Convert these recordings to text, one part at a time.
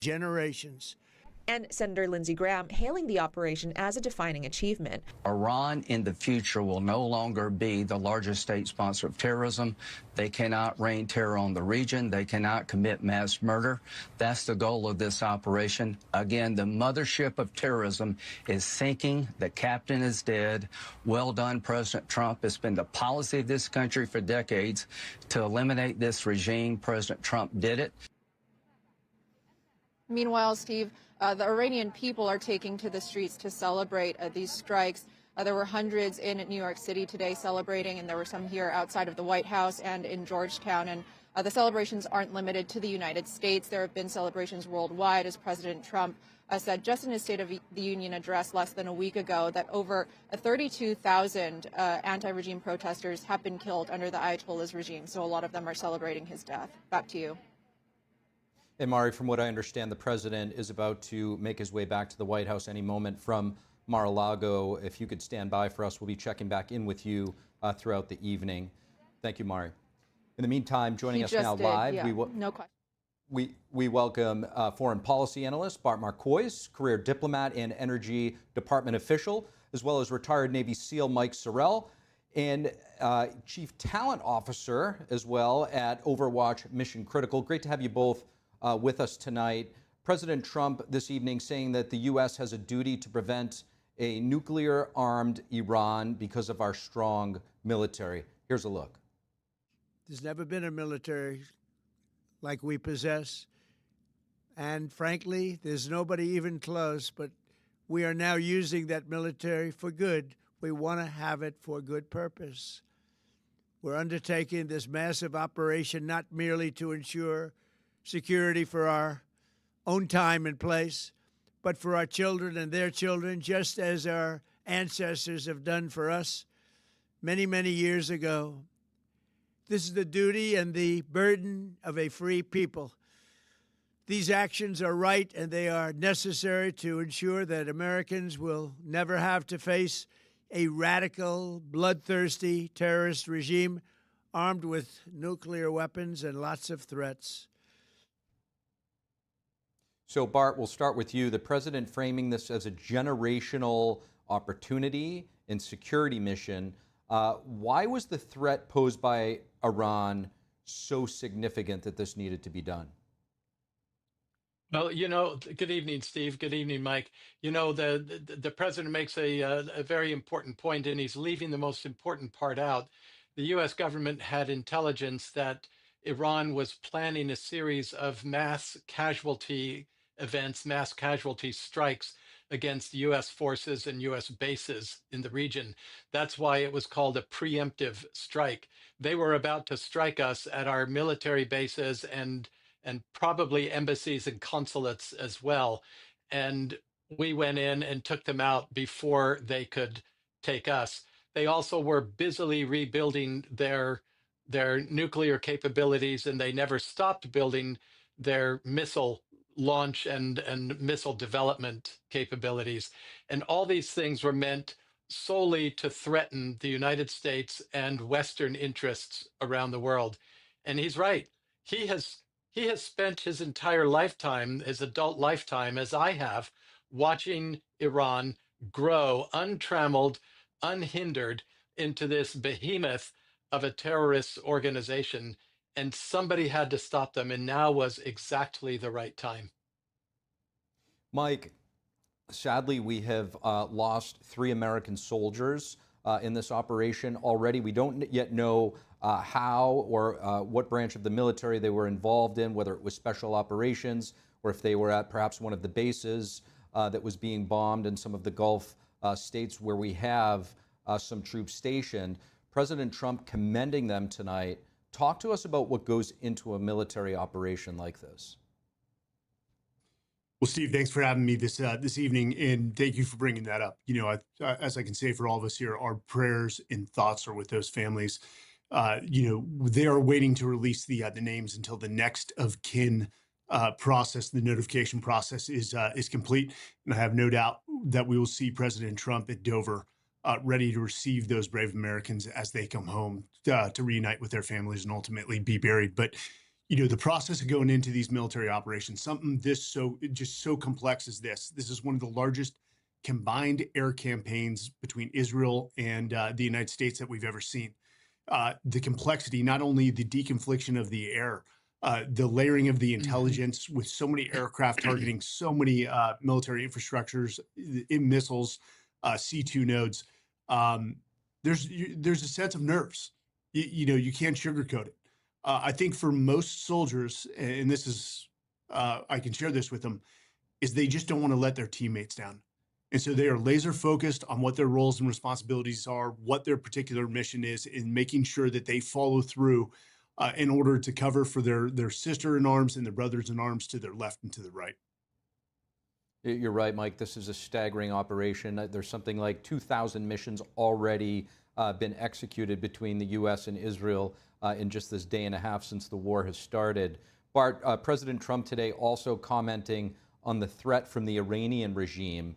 generations. And Senator Lindsey Graham hailing the operation as a defining achievement. Iran in the future will no longer be the largest state sponsor of terrorism. They cannot rain terror on the region. They cannot commit mass murder. That's the goal of this operation. Again, the mothership of terrorism is sinking. The captain is dead. Well done, President Trump. It's been the policy of this country for decades to eliminate this regime. President Trump did it. Meanwhile, Steve, the Iranian people are taking to the streets to celebrate these strikes. There were hundreds in New York City today celebrating, and there were some here outside of the White House and in Georgetown. And the celebrations aren't limited to the United States. There have been celebrations worldwide, as President Trump said just in his State of the Union address less than a week ago that over 32,000 anti-regime protesters have been killed under the Ayatollah's regime. So a lot of them are celebrating his death. Back to you. And Mari, from what I understand, the president is about to make his way back to the White House any moment from Mar-a-Lago. If you could stand by for us, we'll be checking back in with you throughout the evening. Thank you, Mari. In the meantime, joining us now live, no question. We welcome foreign policy analyst Bart Marcois, career diplomat and Energy Department official, as well as retired Navy SEAL Mike Saraille, and Chief Talent Officer as well at Overwatch Mission Critical. Great to have you both with us tonight. President Trump this evening saying that the U.S. has a duty to prevent a nuclear-armed Iran because of our strong military. Here's a look. There's never been a military like we possess. And frankly, there's nobody even close, but we are now using that military for good. We want to have it for good purpose. We're undertaking this massive operation not merely to ensure security for our own time and place, but for our children and their children, just as our ancestors have done for us many, many years ago. This is the duty and the burden of a free people. These actions are right and they are necessary to ensure that Americans will never have to face a radical, bloodthirsty terrorist regime armed with nuclear weapons and lots of threats. So, Bart, we'll start with you. The president framing this as a generational opportunity and security mission. Why was the threat posed by Iran so significant that this needed to be done? Well, good evening, Steve. Good evening, Mike. The president makes a very important point, and he's leaving the most important part out. The U.S. government had intelligence that Iran was planning a series of mass casualty events, mass casualty strikes against U.S. forces and U.S. bases in the region. That's why it was called a preemptive strike. They were about to strike us at our military bases and probably embassies and consulates as well. And we went in and took them out before they could take us. They also were busily rebuilding their nuclear capabilities, and they never stopped building their missile launch and missile development capabilities. And all these things were meant solely to threaten the United States and Western interests around the world. And he's right. He has spent his entire lifetime, his adult lifetime, as I have, watching Iran grow untrammeled, unhindered into this behemoth of a terrorist organization. And somebody had to stop them, and now was exactly the right time. Mike, sadly, we have lost 3 American soldiers in this operation already. We don't yet know how or what branch of the military they were involved in, whether it was special operations or if they were at perhaps one of the bases that was being bombed in some of the Gulf states where we have some troops stationed. President Trump commending them tonight. Talk to us about what goes into a military operation like this. Well, Steve, thanks for having me this evening, and thank you for bringing that up. As I can say for all of us here, our prayers and thoughts are with those families. They are waiting to release the names until the next of kin process, the notification process is complete, and I have no doubt that we will see President Trump at Dover ready to receive those brave Americans as they come home to reunite with their families and ultimately be buried. But the process of going into these military operations, something just so complex as this is one of the largest combined air campaigns between Israel and the United States that we've ever seen. The complexity, not only the deconfliction of the air, the layering of the intelligence with so many aircraft targeting so many military infrastructures, missiles, C2 nodes. There's a sense of nerves. You can't sugarcoat it. I think for most soldiers, and this is, I can share this with them, is they just don't want to let their teammates down. And so they are laser focused on what their roles and responsibilities are, what their particular mission is, and making sure that they follow through in order to cover for their sister in arms and their brothers in arms to their left and to the right. You're right, Mike. This is a staggering operation. There's something like 2,000 missions already been executed between the U.S. and Israel in just this day and a half since the war has started. Bart, President Trump today also commenting on the threat from the Iranian regime.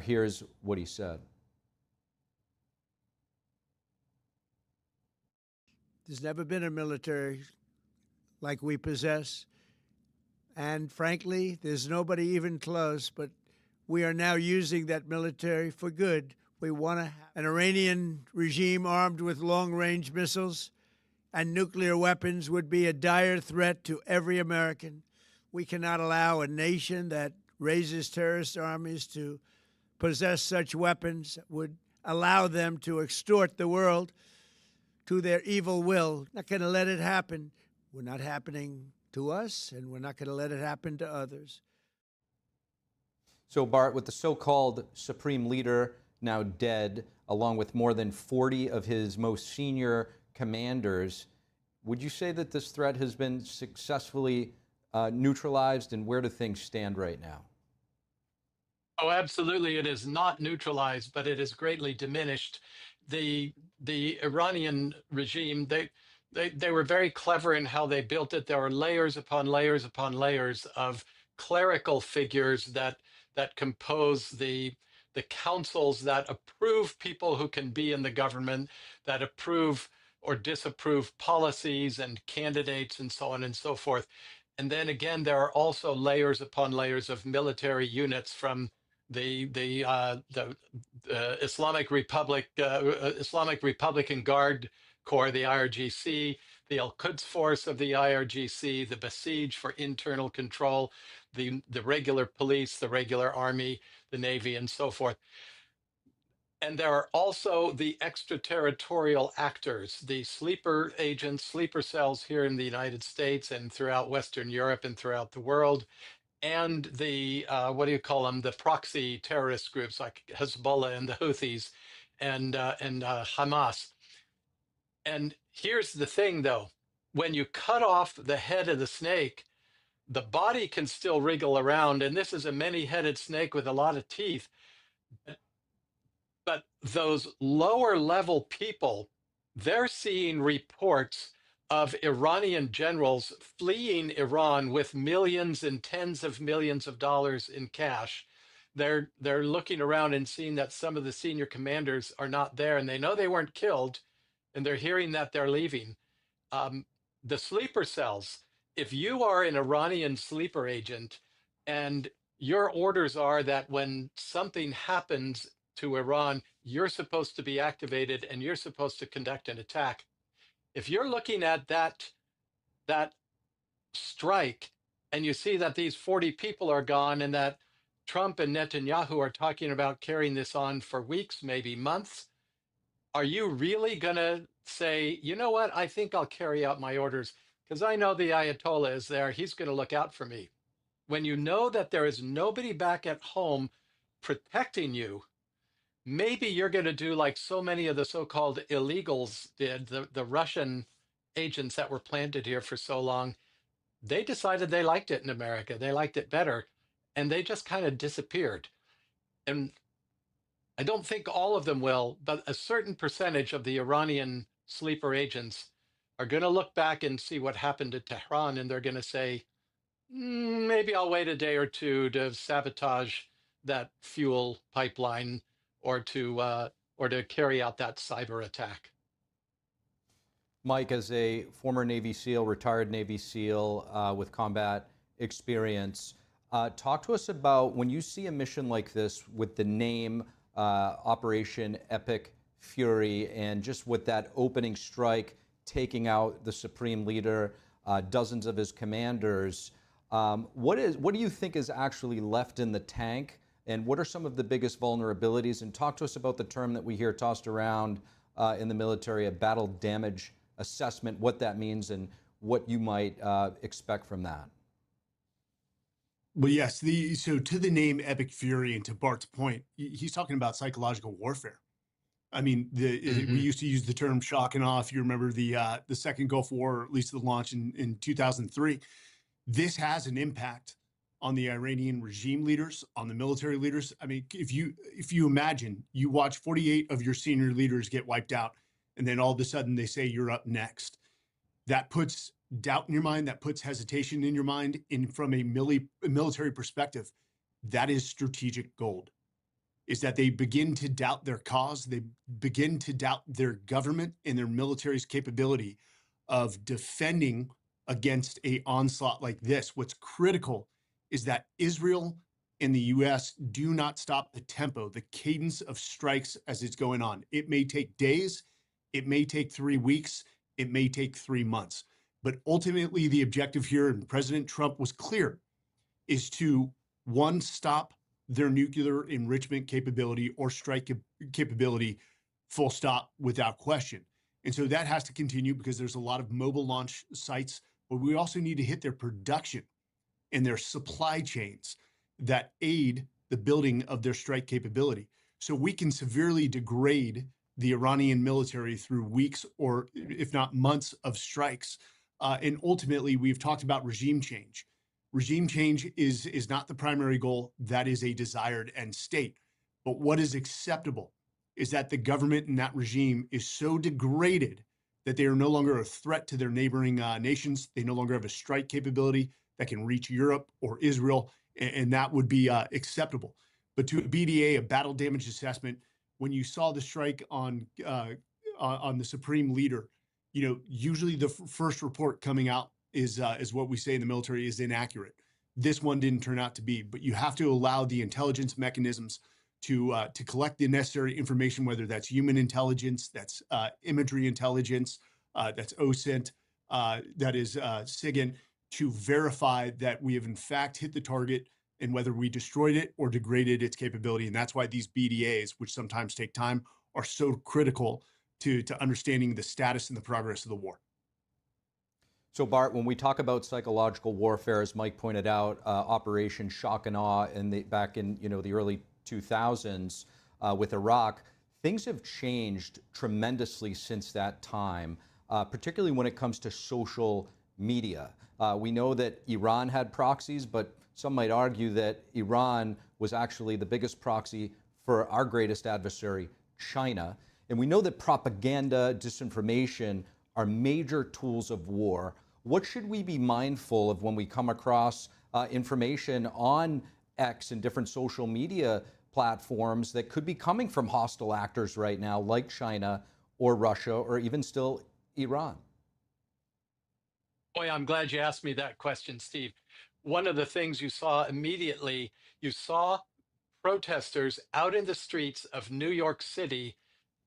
Here's what he said. There's never been a military like we possess. And frankly, there's nobody even close, but we are now using that military for good. We want to have an Iranian regime armed with long-range missiles and nuclear weapons would be a dire threat to every American. We cannot allow a nation that raises terrorist armies to possess such weapons that would allow them to extort the world to their evil will. Not going to let it happen. We're not happening to us, and we're not going to let it happen to others. So, Bart, with the so-called supreme leader now dead, along with more than 40 of his most senior commanders, would you say that this threat has been successfully neutralized, and where do things stand right now? Oh, absolutely. It is not neutralized, but it is greatly diminished. The Iranian regime, they were very clever in how they built it. There are layers upon layers upon layers of clerical figures that compose the councils that approve people who can be in the government, that approve or disapprove policies and candidates and so on and so forth. And then again, there are also layers upon layers of military units from the Islamic Republican Guard Corps, the IRGC, the Al-Quds Force of the IRGC, the Basij for internal control, the regular police, the regular army, the Navy, and so forth. And there are also the extraterritorial actors, the sleeper agents, sleeper cells here in the United States and throughout Western Europe and throughout the world, and the, what do you call them, the proxy terrorist groups like Hezbollah and the Houthis and Hamas. And here's the thing, though. When you cut off the head of the snake, the body can still wriggle around, and this is a many-headed snake with a lot of teeth. But those lower level people, they're seeing reports of Iranian generals fleeing Iran with millions and tens of millions of dollars in cash. They're looking around and seeing that some of the senior commanders are not there, and they know they weren't killed, and they're hearing that they're leaving. The sleeper cells, if you are an Iranian sleeper agent and your orders are that when something happens to Iran, you're supposed to be activated and you're supposed to conduct an attack. If you're looking at that strike and you see that these 40 people are gone and that Trump and Netanyahu are talking about carrying this on for weeks, maybe months, are you really going to say, you know what, I think I'll carry out my orders because I know the Ayatollah is there. He's going to look out for me. When you know that there is nobody back at home protecting you, maybe you're going to do like so many of the so-called illegals did, the Russian agents that were planted here for so long. They decided they liked it in America. They liked it better, and they just kind of disappeared. And I don't think all of them will, but a certain percentage of the Iranian sleeper agents are going to look back and see what happened to Tehran, and they're going to say, maybe I'll wait a day or two to sabotage that fuel pipeline or to carry out that cyber attack. Mike, as a former Navy SEAL, retired Navy SEAL with combat experience, talk to us about when you see a mission like this with the name Operation Epic Fury, and just with that opening strike, taking out the supreme leader, dozens of his commanders. What do you think is actually left in the tank, and what are some of the biggest vulnerabilities? And talk to us about the term that we hear tossed around in the military, a battle damage assessment, what that means and what you might expect from that. Well, yes. So to the name Epic Fury, and to Bart's point, he's talking about psychological warfare. I mean, we used to use the term shock and awe. If you remember the second Gulf War, or at least the launch in 2003, this has an impact on the Iranian regime leaders, on the military leaders. I mean, if you imagine you watch 48 of your senior leaders get wiped out, and then all of a sudden they say you're up next, that puts doubt in your mind, that puts hesitation in your mind. And from a military perspective, that is strategic gold. Is that they begin to doubt their cause, they begin to doubt their government and their military's capability of defending against an onslaught like this. What's critical is that Israel and the U.S. do not stop the tempo, the cadence of strikes as it's going on. It may take days, it may take 3 weeks, it may take 3 months. But ultimately, the objective here, and President Trump was clear, is to, one, stop their nuclear enrichment capability or strike capability, full stop, without question. And so that has to continue because there's a lot of mobile launch sites, but we also need to hit their production and their supply chains that aid the building of their strike capability. So we can severely degrade the Iranian military through weeks or if not months of strikes. And ultimately, we've talked about regime change. Regime change is not the primary goal. That is a desired end state. But what is acceptable is that the government and that regime is so degraded that they are no longer a threat to their neighboring nations. They no longer have a strike capability that can reach Europe or Israel, and that would be acceptable. But to a BDA, a battle damage assessment, when you saw the strike on the supreme leader, usually the first report coming out is what we say in the military is inaccurate. This one didn't turn out to be, but you have to allow the intelligence mechanisms to collect the necessary information, whether that's human intelligence, that's imagery intelligence, that's OSINT, that is SIGINT, to verify that we have in fact hit the target and whether we destroyed it or degraded its capability. And that's why these BDAs, which sometimes take time, are so critical to understanding the status and the progress of the war. So Bart, when we talk about psychological warfare, as Mike pointed out, Operation Shock and Awe back in the early 2000s with Iraq, things have changed tremendously since that time, particularly when it comes to social media. We know that Iran had proxies, but some might argue that Iran was actually the biggest proxy for our greatest adversary, China. And we know that propaganda, disinformation are major tools of war. What should we be mindful of when we come across information on X and different social media platforms that could be coming from hostile actors right now, like China or Russia or even still Iran? Boy, I'm glad you asked me that question, Steve. One of the things you saw immediately, you saw protesters out in the streets of New York City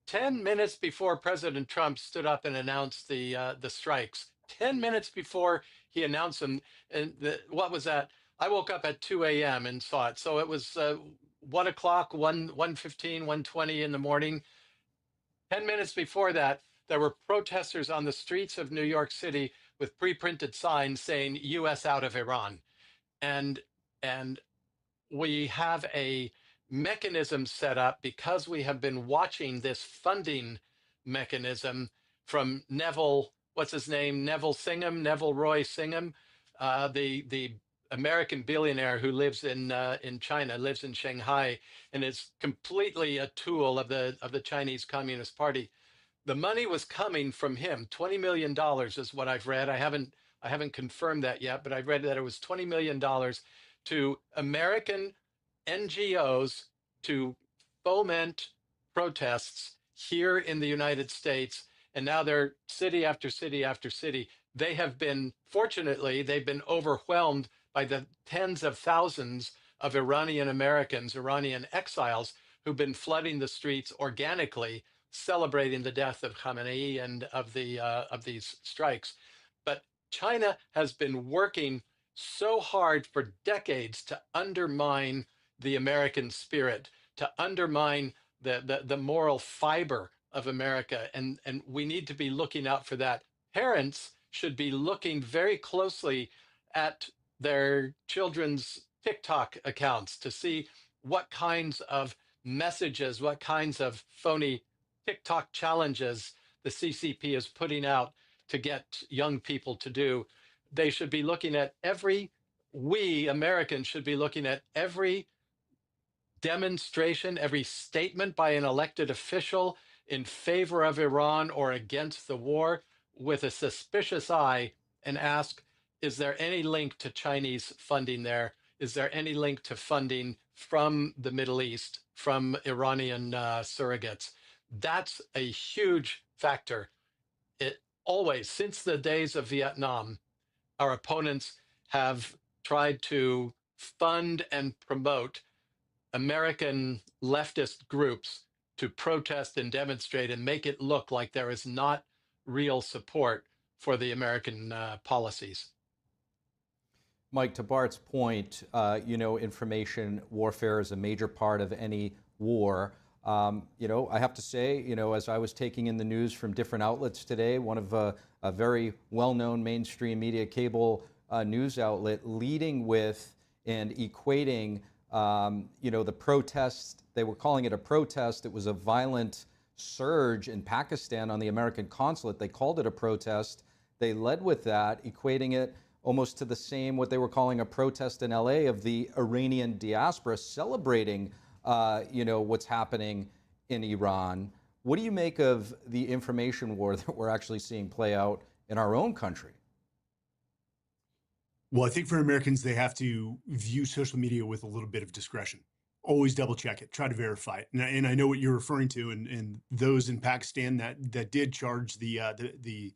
10 minutes before President Trump stood up and announced the strikes. 10 minutes before he announced them. And what was that? I woke up at 2 a.m. and saw it. So it was 1 o'clock, 1:15, 1:20 in the morning. 10 minutes before that, there were protesters on the streets of New York City with pre-printed signs saying U.S. out of Iran. And we have a mechanism set up because we have been watching this funding mechanism from Neville, what's his name? Neville Roy Singham, the American billionaire who lives in China, lives in Shanghai, and is completely a tool of the Chinese Communist Party. The money was coming from him. $20 million is what I've read. I haven't confirmed that yet, but I've read that it was $20 million to American NGOs to foment protests here in the United States And now they're city after city after city. They have been, fortunately, they've been overwhelmed by the tens of thousands of Iranian Americans, Iranian exiles, who've been flooding the streets organically, celebrating the death of Khamenei and of these strikes. But China has been working so hard for decades to undermine the American spirit, to undermine the moral fiber of America. And we need to be looking out for that. Parents should be looking very closely at their children's TikTok accounts to see what kinds of messages, what kinds of phony TikTok challenges the CCP is putting out to get young people to do. They should be looking at we Americans should be looking at every demonstration, every statement by an elected official in favor of Iran or against the war with a suspicious eye and ask, is there any link to Chinese funding there? Is there any link to funding from the Middle East, from Iranian surrogates? That's a huge factor. It always, since the days of Vietnam, our opponents have tried to fund and promote American leftist groups to protest and demonstrate and make it look like there is not real support for the American policies. Mike, to Bart's point, information warfare is a major part of any war. I have to say, as I was taking in the news from different outlets today, one of a very well-known mainstream media cable news outlet leading with and equating, the protests. They were calling it a protest. It was a violent surge in Pakistan on the American consulate. They called it a protest. They led with that, equating it almost to the same, what they were calling a protest in LA of the Iranian diaspora celebrating, what's happening in Iran. What do you make of the information war that we're actually seeing play out in our own country? Well, I think for Americans, they have to view social media with a little bit of discretion. Always double check it, try to verify it. And I know what you're referring to, and those in Pakistan that did charge the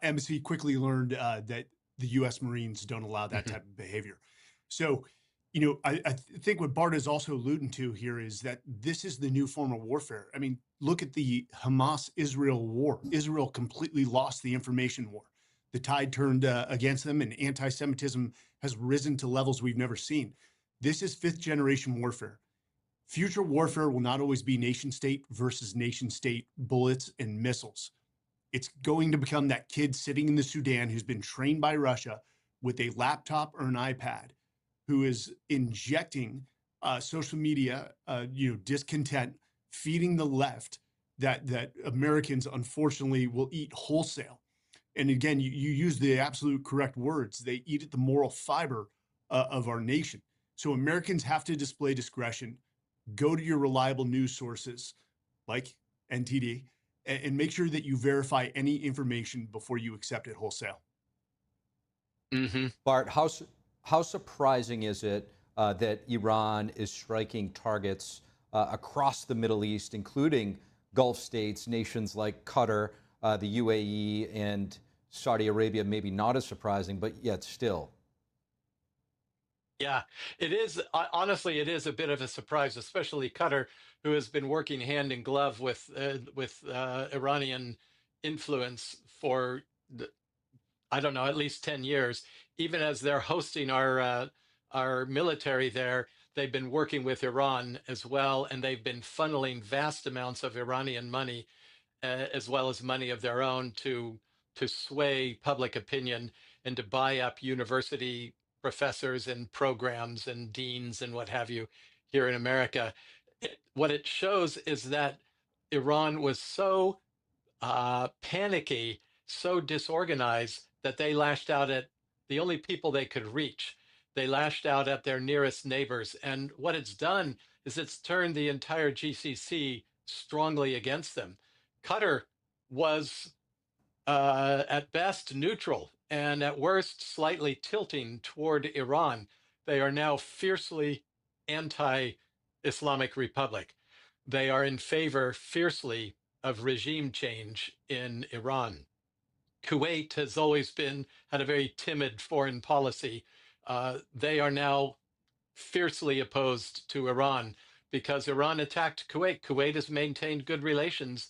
embassy quickly learned that the U.S. Marines don't allow that type of behavior. So, I think what Bart is also alluding to here is that this is the new form of warfare. I mean, look at the Hamas-Israel war. Israel completely lost the information war. The tide turned against them, and anti-Semitism has risen to levels we've never seen. This is fifth-generation warfare. Future warfare will not always be nation-state versus nation-state bullets and missiles. It's going to become that kid sitting in the Sudan who's been trained by Russia with a laptop or an iPad, who is injecting social media, discontent, feeding the left that Americans unfortunately will eat wholesale. And again, you use the absolute correct words. They eat at the moral fiber of our nation. So Americans have to display discretion, go to your reliable news sources like NTD, and make sure that you verify any information before you accept it wholesale. Mm-hmm. Bart, how surprising is it that Iran is striking targets across the Middle East, including Gulf states, nations like Qatar, the UAE, and Saudi Arabia? Maybe not as surprising, but yet still. Yeah, it is. Honestly, it is a bit of a surprise, especially Qatar, who has been working hand in glove with Iranian influence for, at least 10 years. Even as they're hosting our military there, they've been working with Iran as well, and they've been funneling vast amounts of Iranian money, as well as money of their own, to sway public opinion and to buy up university professors and programs and deans and what have you here in America. What it shows is that Iran was so panicky, so disorganized, that they lashed out at the only people they could reach. They lashed out at their nearest neighbors. And what it's done is it's turned the entire GCC strongly against them. Qatar was at best neutral, and at worst slightly tilting toward Iran. They are now fiercely anti-Islamic Republic. They are in favor fiercely of regime change in Iran. Kuwait has always had a very timid foreign policy. They are now fiercely opposed to Iran because Iran attacked Kuwait. Kuwait has maintained good relations.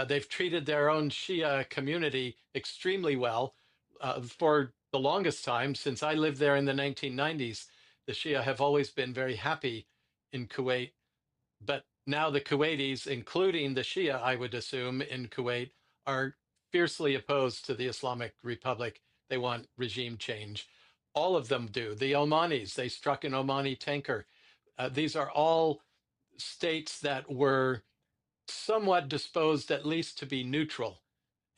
They've treated their own Shia community extremely well for the longest time. Since I lived there in the 1990s, the Shia have always been very happy in Kuwait. But now the Kuwaitis, including the Shia, I would assume, in Kuwait, are fiercely opposed to the Islamic Republic. They want regime change. All of them do. The Omanis, they struck an Omani tanker. These are all states that were somewhat disposed at least to be neutral.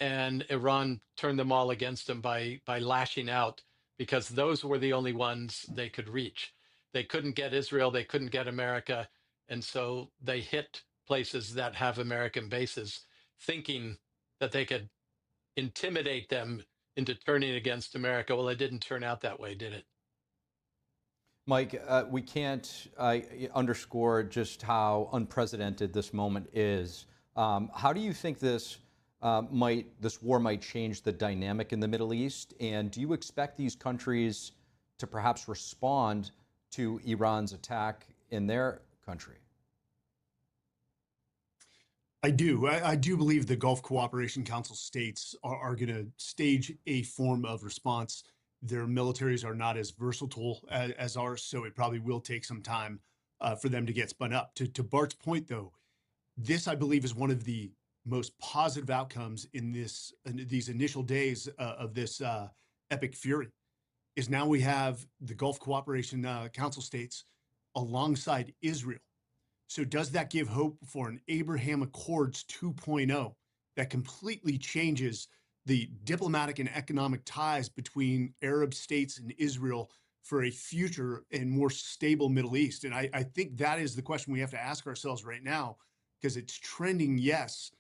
And Iran turned them all against them by lashing out, because those were the only ones they could reach. They couldn't get Israel, they couldn't get America. And so they hit places that have American bases, thinking that they could intimidate them into turning against America. Well, it didn't turn out that way, did it? Mike, we can't underscore just how unprecedented this moment is. How do you think this war might change the dynamic in the Middle East? And do you expect these countries to perhaps respond to Iran's attack in their country? I do. I do believe the Gulf Cooperation Council states are going to stage a form of response. Their militaries are not as versatile as ours, so it probably will take some time for them to get spun up. To Bart's point, though, this, I believe, is one of the most positive outcomes in these initial days of this epic fury, is now we have the Gulf Cooperation Council states alongside Israel. So does that give hope for an Abraham Accords 2.0 that completely changes the diplomatic and economic ties between Arab states and Israel for a future and more stable Middle East? And I think that is the question we have to ask ourselves right now, because it's trending yes.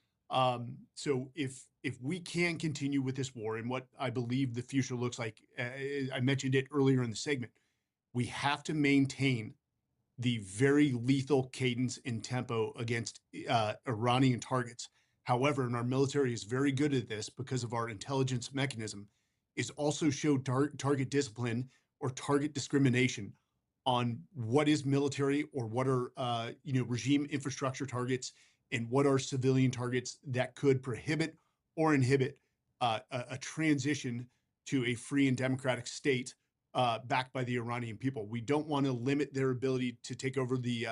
So if we can continue with this war and what I believe the future looks like, I mentioned it earlier in the segment, we have to maintain the very lethal cadence and tempo against Iranian targets. However, and our military is very good at this because of our intelligence mechanism, is also show target discipline or target discrimination on what is military or what are regime infrastructure targets and what are civilian targets that could prohibit or inhibit a transition to a free and democratic state backed by the Iranian people. We don't want to limit their ability to take over the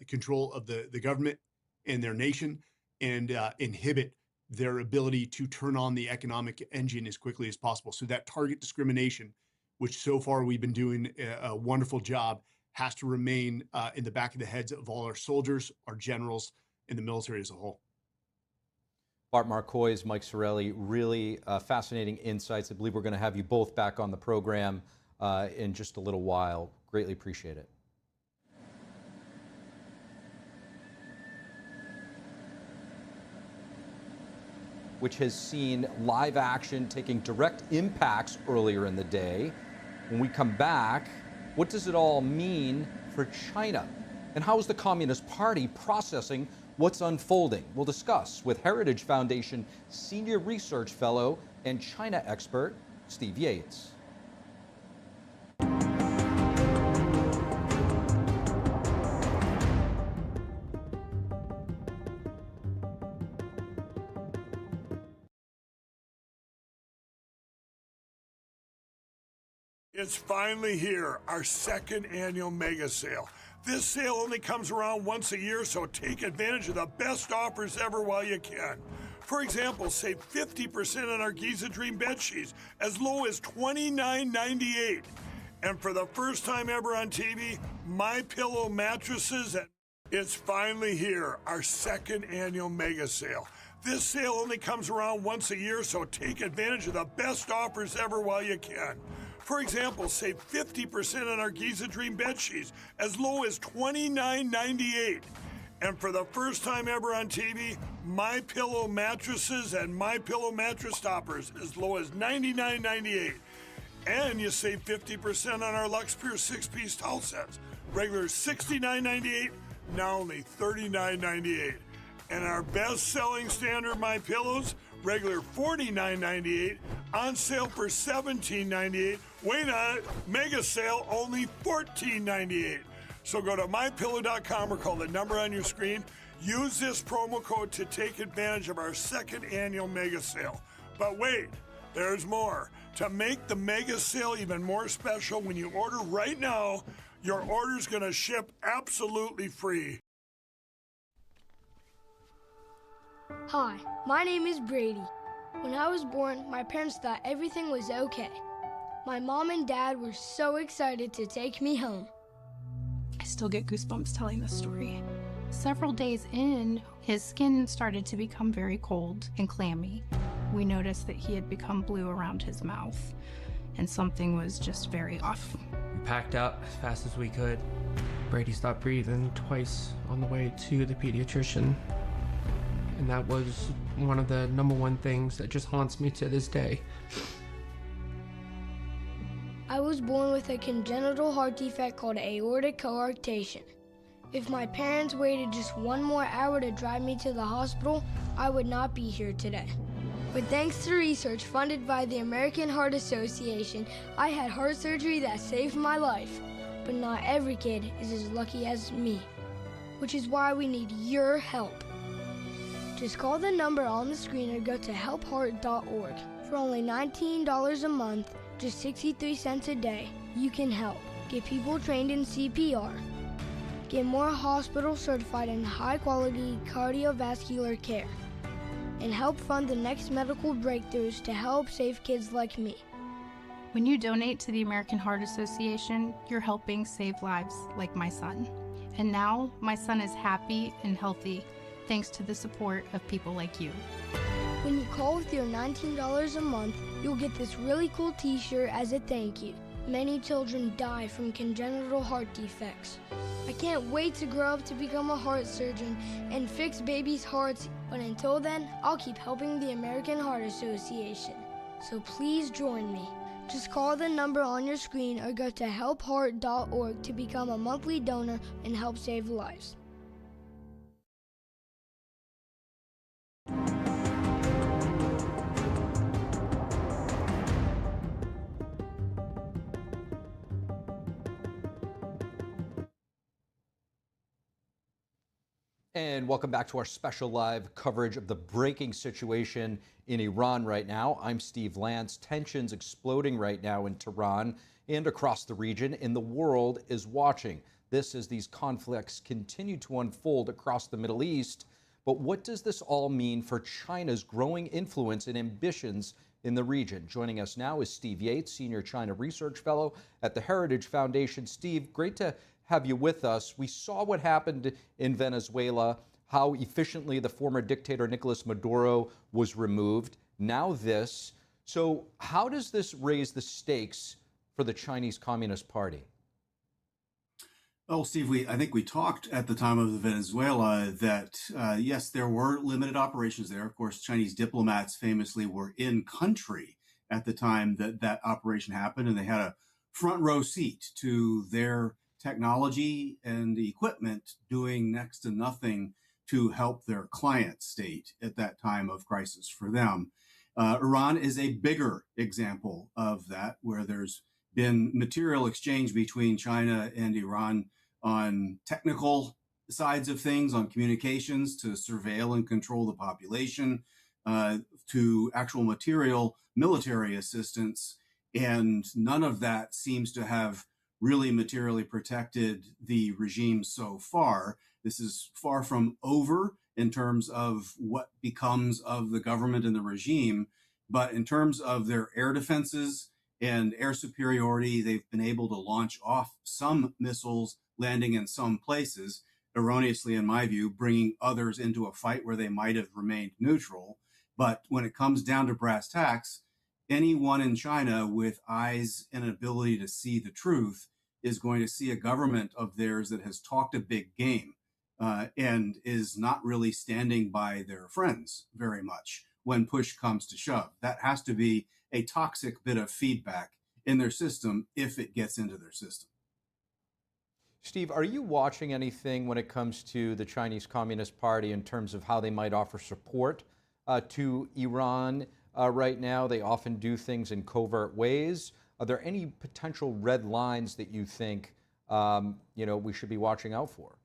control of the government and their nation, and inhibit their ability to turn on the economic engine as quickly as possible. So that target discrimination, which so far we've been doing a wonderful job, has to remain in the back of the heads of all our soldiers, our generals, and the military as a whole. Bart Marcois, Mike Saraille, really fascinating insights. I believe we're going to have you both back on the program in just a little while. Greatly appreciate it. Which has seen live action taking direct impacts earlier in the day. When we come back, what does it all mean for China? And how is the Communist Party processing what's unfolding? We'll discuss with Heritage Foundation Senior Research Fellow and China expert, Steve Yates. It's finally here, our second annual mega sale. This sale only comes around once a year, so take advantage of the best offers ever while you can. For example, save 50% on our Giza Dream bed sheets, as low as $29.98. And for the first time ever on TV, MyPillow mattresses. It's finally here, our second annual mega sale. This sale only comes around once a year, so take advantage of the best offers ever while you can. For example, save 50% on our Giza Dream bed sheets, as low as $29.98. And for the first time ever on TV, MyPillow mattresses and MyPillow mattress toppers, as low as $99.98. And you save 50% on our Lux Pure 6-piece towel sets. Regular $69.98, now only $39.98. And our best-selling standard My Pillows, regular $49.98, on sale for $17.98. Wait on it, mega sale only $14.98. So go to mypillow.com or call the number on your screen. Use this promo code to take advantage of our second annual mega sale. But wait, there's more. To make the mega sale even more special, when you order right now, your order's going to ship absolutely free. Hi, my name is Brady. When I was born, my parents thought everything was okay. My mom and dad were so excited to take me home. I still get goosebumps telling this story. Several days in, his skin started to become very cold and clammy. We noticed that he had become blue around his mouth, and something was just very off. We packed up as fast as we could. Brady stopped breathing twice on the way to the pediatrician. And that was one of the #1 things that just haunts me to this day. I was born with a congenital heart defect called aortic coarctation. If my parents waited just one more hour to drive me to the hospital, I would not be here today. But thanks to research funded by the American Heart Association, I had heart surgery that saved my life. But not every kid is as lucky as me, which is why we need your help. Just call the number on the screen or go to helpheart.org. For only $19 a month, just 63 cents a day, you can help. Get people trained in CPR. Get more hospitals certified in high-quality cardiovascular care. And help fund the next medical breakthroughs to help save kids like me. When you donate to the American Heart Association, you're helping save lives like my son. And now my son is happy and healthy, thanks to the support of people like you. When you call with your $19 a month, you'll get this really cool t-shirt as a thank you. Many children die from congenital heart defects. I can't wait to grow up to become a heart surgeon and fix babies' hearts, but until then, I'll keep helping the American Heart Association. So please join me. Just call the number on your screen or go to helpheart.org to become a monthly donor and help save lives. And welcome back to our special live coverage of the breaking situation in Iran right now. I'm Steve Lance. Tensions exploding right now in Tehran and across the region, and the world is watching. This as these conflicts continue to unfold across the Middle East. But what does this all mean for China's growing influence and ambitions in the region? Joining us now is Steve Yates, Senior China Research Fellow at the Heritage Foundation. Steve, great to have you with us. We saw what happened in Venezuela, how efficiently the former dictator Nicolas Maduro was removed. Now this. So how does this raise the stakes for the Chinese Communist Party? Well, Steve, I think we talked at the time of the Venezuela that, yes, there were limited operations there. Of course, Chinese diplomats famously were in country at the time that that operation happened, and they had a front row seat to their technology and equipment doing next to nothing to help their client state at that time of crisis for them. Iran is a bigger example of that, where there's been material exchange between China and Iran on technical sides of things, on communications to surveil and control the population, to actual material military assistance. And none of that seems to have really materially protected the regime so far. This is far from over in terms of what becomes of the government and the regime. But in terms of their air defenses and air superiority, they've been able to launch off some missiles, landing in some places, erroneously, in my view, bringing others into a fight where they might have remained neutral. But when it comes down to brass tacks, anyone in China with eyes and an ability to see the truth is going to see a government of theirs that has talked a big game and is not really standing by their friends very much when push comes to shove. That has to be a toxic bit of feedback in their system if it gets into their system. Steve, are you watching anything when it comes to the Chinese Communist Party in terms of how they might offer support to Iran right now? They often do things in covert ways. Are there any potential red lines that you think we should be watching out for?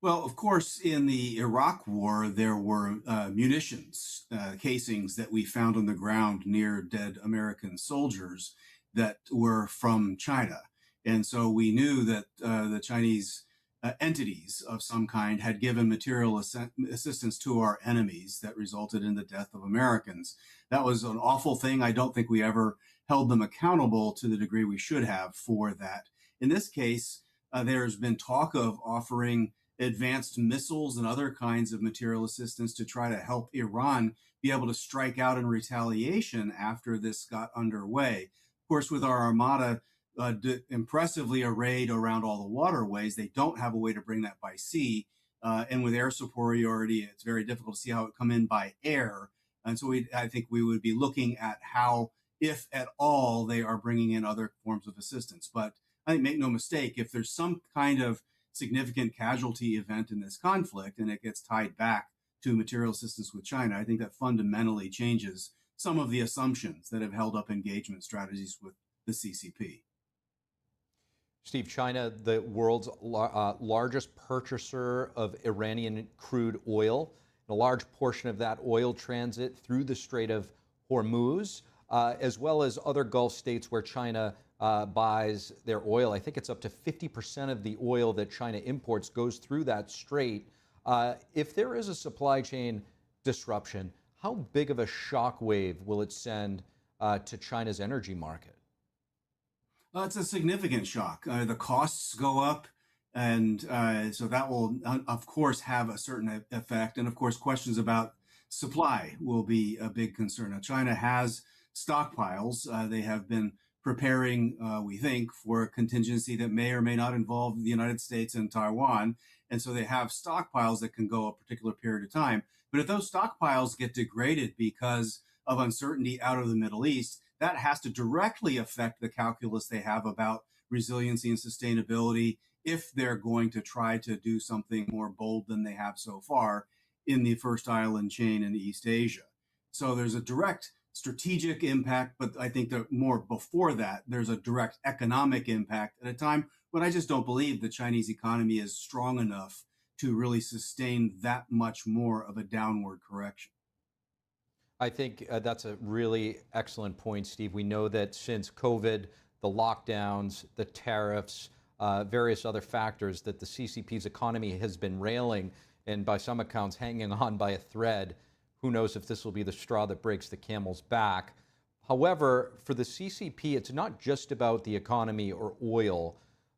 Well, of course, in the Iraq War, there were munitions casings that we found on the ground near dead American soldiers that were from China. And so we knew that the Chinese entities of some kind had given material assistance to our enemies that resulted in the death of Americans. That was an awful thing. I don't think we ever held them accountable to the degree we should have for that. In this case, there's been talk of offering advanced missiles and other kinds of material assistance to try to help Iran be able to strike out in retaliation after this got underway. Of course, with our armada impressively arrayed around all the waterways, they don't have a way to bring that by sea. And with air superiority, it's very difficult to see how it come in by air. And so I think we would be looking at how, if at all, they are bringing in other forms of assistance. But I think, make no mistake, if there's some kind of significant casualty event in this conflict and it gets tied back to material assistance with China, I think that fundamentally changes some of the assumptions that have held up engagement strategies with the CCP. Steve, China, the world's largest purchaser of Iranian crude oil. A large portion of that oil transit through the Strait of Hormuz, as well as other Gulf states where China buys their oil. I think it's up to 50% of the oil that China imports goes through that strait. If there is a supply chain disruption, how big of a shockwave will it send to China's energy market? It's a significant shock. The costs go up, and so that will, of course, have a certain effect. And of course, questions about supply will be a big concern. Now, China has stockpiles. They have been preparing, we think, for a contingency that may or may not involve the United States and Taiwan. And so they have stockpiles that can go a particular period of time. But if those stockpiles get degraded because of uncertainty out of the Middle East, that has to directly affect the calculus they have about resiliency and sustainability if they're going to try to do something more bold than they have so far in the first island chain in East Asia. So there's a direct strategic impact, but I think that more before that, there's a direct economic impact at a time when I just don't believe the Chinese economy is strong enough to really sustain that much more of a downward correction. I think that's a really excellent point, Steve. We know that since COVID, the lockdowns, the tariffs, various other factors, that the CCP's economy has been railing and by some accounts hanging on by a thread. Who knows if this will be the straw that breaks the camel's back. However, for the CCP, it's not just about the economy or oil,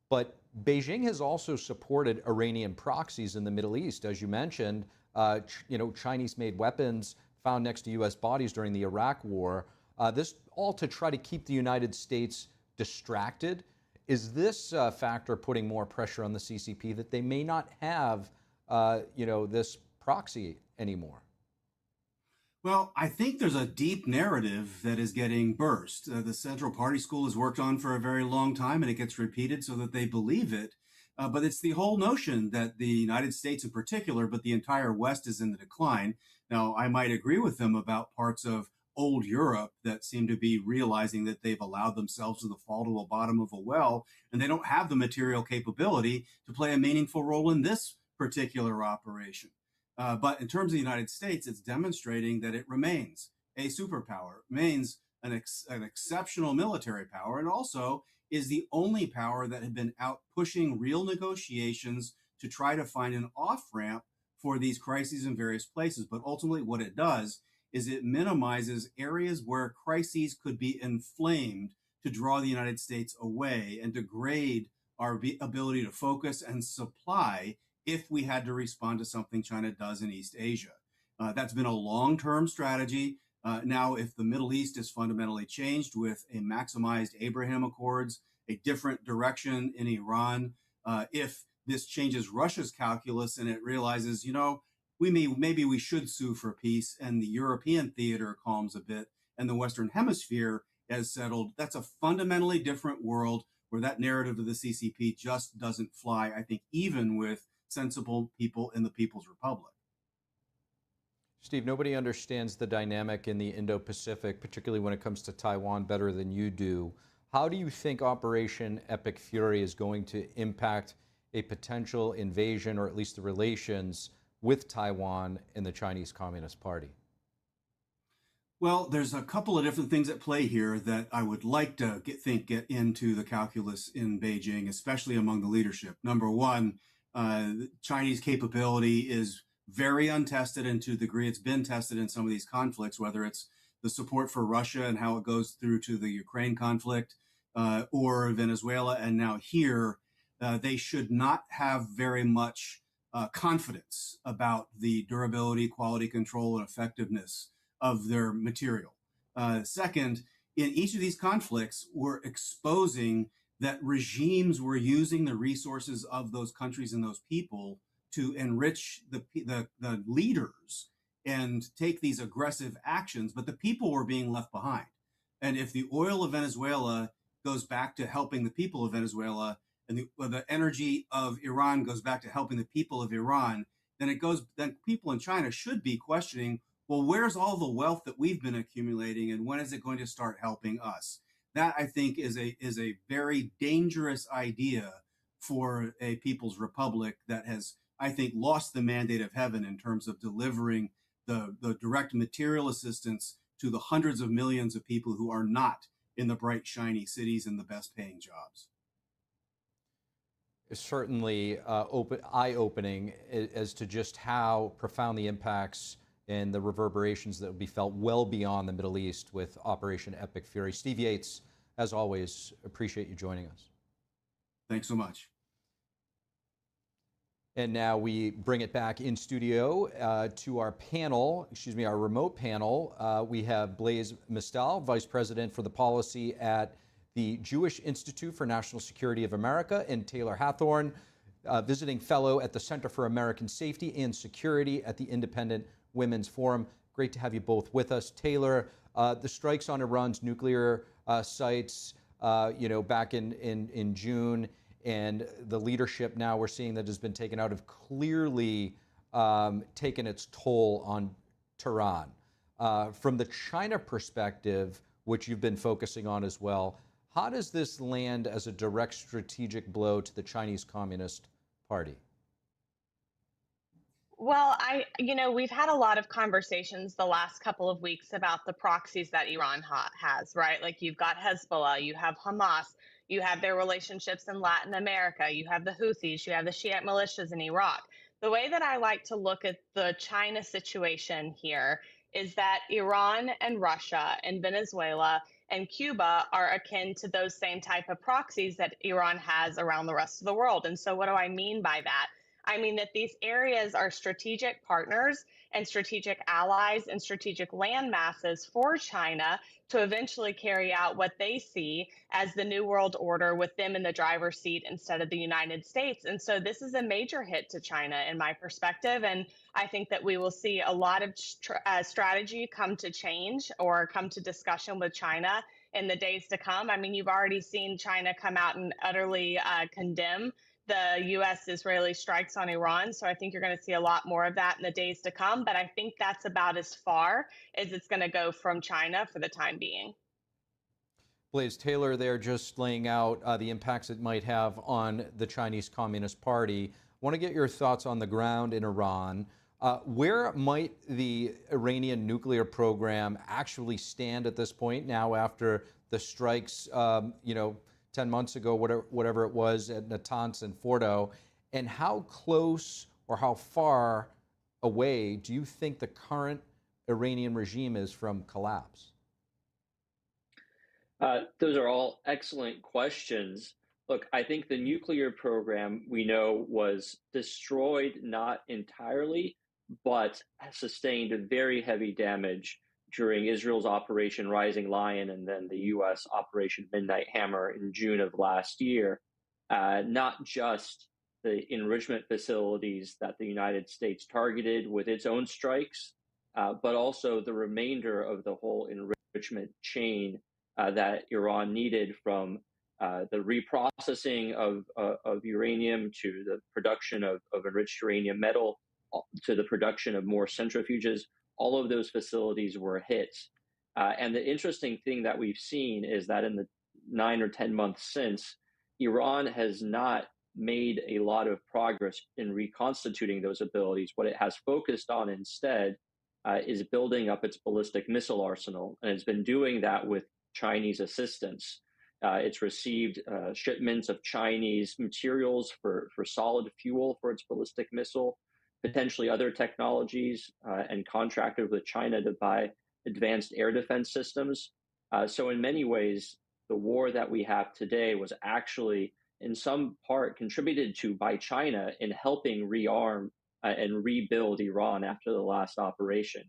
but Beijing has also supported Iranian proxies in the Middle East. As you mentioned, Chinese-made weapons found next to U.S. bodies during the Iraq War. This all to try to keep the United States distracted. Is this factor putting more pressure on the CCP that they may not have, this proxy anymore? Well, I think there's a deep narrative that is getting burst. The Central Party School has worked on for a very long time, and it gets repeated so that they believe it. But it's the whole notion that the United States in particular, but the entire West is in the decline. Now, I might agree with them about parts of old Europe that seem to be realizing that they've allowed themselves to fall to the bottom of a well, and they don't have the material capability to play a meaningful role in this particular operation. But in terms of the United States, it's demonstrating that it remains a superpower, remains an exceptional military power, and also is the only power that had been out pushing real negotiations to try to find an off-ramp for these crises in various places. But ultimately, what it does is it minimizes areas where crises could be inflamed to draw the United States away and degrade our ability to focus and supply if we had to respond to something China does in East Asia. That's been a long-term strategy. Now, if the Middle East is fundamentally changed with a maximized Abraham Accords, a different direction in Iran, if this changes Russia's calculus and it realizes, maybe we should sue for peace, and the European theater calms a bit and the Western Hemisphere has settled, that's a fundamentally different world where that narrative of the CCP just doesn't fly, I think, even with sensible people in the People's Republic. Steve, nobody understands the dynamic in the Indo-Pacific, particularly when it comes to Taiwan, better than you do. How do you think Operation Epic Fury is going to impact a potential invasion, or at least the relations with Taiwan and the Chinese Communist Party? Well, there's a couple of different things at play here that I would like to get into the calculus in Beijing, especially among the leadership. Number one, Chinese capability is very untested, and to the degree it's been tested in some of these conflicts, whether it's the support for Russia and how it goes through to the Ukraine conflict, or Venezuela, and now here, they should not have very much confidence about the durability, quality control, and effectiveness of their material. Second, in each of these conflicts, we're exposing that regimes were using the resources of those countries and those people to enrich the leaders and take these aggressive actions, but the people were being left behind. And if the oil of Venezuela goes back to helping the people of Venezuela, and the energy of Iran goes back to helping the people of Iran, then people in China should be questioning, well, where's all the wealth that we've been accumulating, and when is it going to start helping us? That, I think, is a very dangerous idea for a People's Republic that has, I think, lost the mandate of heaven in terms of delivering the direct material assistance to the hundreds of millions of people who are not in the bright, shiny cities and the best paying jobs. It's certainly eye-opening as to just how profound the impacts and the reverberations that will be felt well beyond the Middle East with Operation Epic Fury. Steve Yates, as always, appreciate you joining us. Thanks so much. And now we bring it back in studio to our panel, our remote panel. We have Blaise Misztal, Vice President for the Policy at the Jewish Institute for National Security of America, and Taylor Hathorn, visiting fellow at the Center for American Safety and Security at the Independent Women's Forum. Great to have you both with us. Taylor, the strikes on Iran's nuclear sites, back in June, and the leadership now we're seeing that has been taken out have clearly taken its toll on Tehran. From the China perspective, which you've been focusing on as well, how does this land as a direct strategic blow to the Chinese Communist Party? Well, we've had a lot of conversations the last couple of weeks about the proxies that Iran has, right? Like, you've got Hezbollah, you have Hamas, you have their relationships in Latin America, you have the Houthis, you have the Shiite militias in Iraq. The way that I like to look at the China situation here is that Iran and Russia and Venezuela and Cuba are akin to those same type of proxies that Iran has around the rest of the world. And so what do I mean by that? I mean that these areas are strategic partners and strategic allies and strategic land masses for China to eventually carry out what they see as the New World Order, with them in the driver's seat instead of the United States. And so this is a major hit to China in my perspective. And I think that we will see a lot of strategy come to change or come to discussion with China in the days to come. I mean, you've already seen China come out and utterly condemn the U.S.-Israeli strikes on Iran. So I think you're going to see a lot more of that in the days to come. But I think that's about as far as it's going to go from China for the time being. Blaise, Taylor there just laying out the impacts it might have on the Chinese Communist Party. I want to get your thoughts on the ground in Iran. Where might the Iranian nuclear program actually stand at this point now after the strikes, 10 months ago, whatever it was, at Natanz and Fordo? And how close or how far away do you think the current Iranian regime is from collapse? Those are all excellent questions. Look, I think the nuclear program, we know, was destroyed, not entirely, but sustained very heavy damage during Israel's Operation Rising Lion and then the U.S. Operation Midnight Hammer in June of last year. Not just the enrichment facilities that the United States targeted with its own strikes, but also the remainder of the whole enrichment chain that Iran needed, from the reprocessing of uranium to the production of enriched uranium metal to the production of more centrifuges. All of those facilities were hit. And the interesting thing that we've seen is that in the 9 or 10 months since, Iran has not made a lot of progress in reconstituting those abilities. What it has focused on instead is building up its ballistic missile arsenal, and it's been doing that with Chinese assistance. It's received shipments of Chinese materials for solid fuel for its ballistic missile, potentially other technologies, and contracted with China to buy advanced air defense systems. So in many ways, the war that we have today was actually in some part contributed to by China in helping rearm and rebuild Iran after the last operation.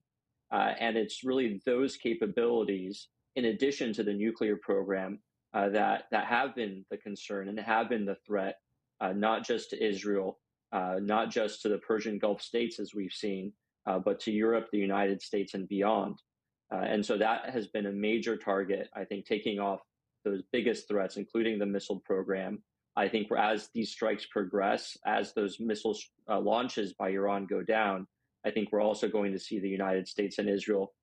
And it's really those capabilities, in addition to the nuclear program, that have been the concern and have been the threat, not just to Israel, not just to the Persian Gulf states, as we've seen, but to Europe, the United States, and beyond. And so that has been a major target, I think, taking off those biggest threats, including the missile program. I think as these strikes progress, as those missile launches by Iran go down, I think we're also going to see the United States and Israel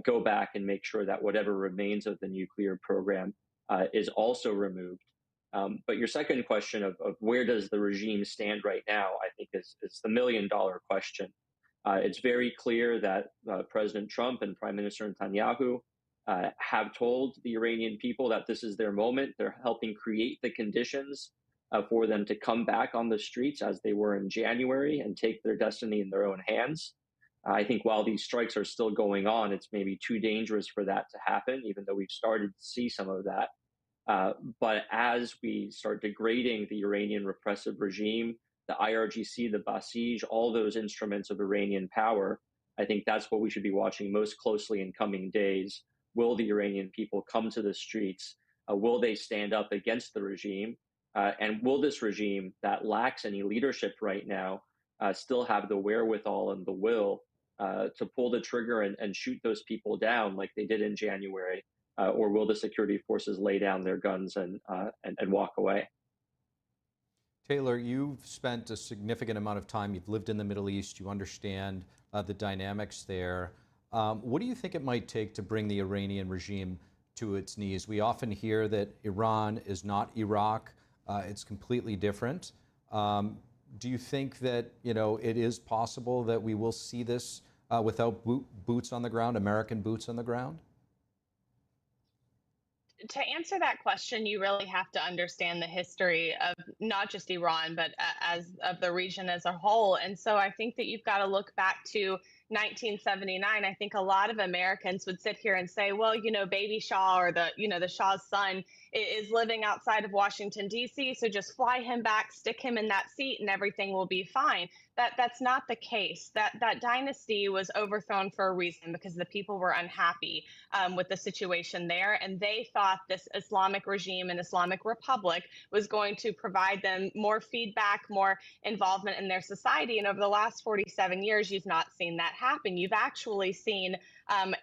go back and make sure that whatever remains of the nuclear program is also removed. But your second question of where does the regime stand right now, I think is the million-dollar question. It's very clear that President Trump and Prime Minister Netanyahu have told the Iranian people that this is their moment. They're helping create the conditions for them to come back on the streets as they were in January and take their destiny in their own hands. I think while these strikes are still going on, it's maybe too dangerous for that to happen, even though we've started to see some of that. But as we start degrading the Iranian repressive regime, the IRGC, the Basij, all those instruments of Iranian power, I think that's what we should be watching most closely in coming days. Will the Iranian people come to the streets? Will they stand up against the regime? And will this regime that lacks any leadership right now still have the wherewithal and the will to pull the trigger and shoot those people down like they did in January? Or will the security forces lay down their guns and walk away? Taylor, you've spent a significant amount of time. You've lived in the Middle East. You understand the dynamics there. What do you think it might take to bring the Iranian regime to its knees? We often hear that Iran is not Iraq. It's completely different. Do you think that it is possible that we will see this without boots on the ground, American boots on the ground? To answer that question, you really have to understand the history of not just Iran, but of the region as a whole. And so I think that you've got to look back to 1979. I think a lot of Americans would sit here and say, well, baby Shah or the Shah's son is living outside of Washington, D.C., so just fly him back, stick him in that seat, and everything will be fine. That's not the case. That dynasty was overthrown for a reason, because the people were unhappy with the situation there, and they thought this Islamic regime and Islamic Republic was going to provide them more feedback, more involvement in their society. And over the last 47 years, you've not seen that happen. You've actually seen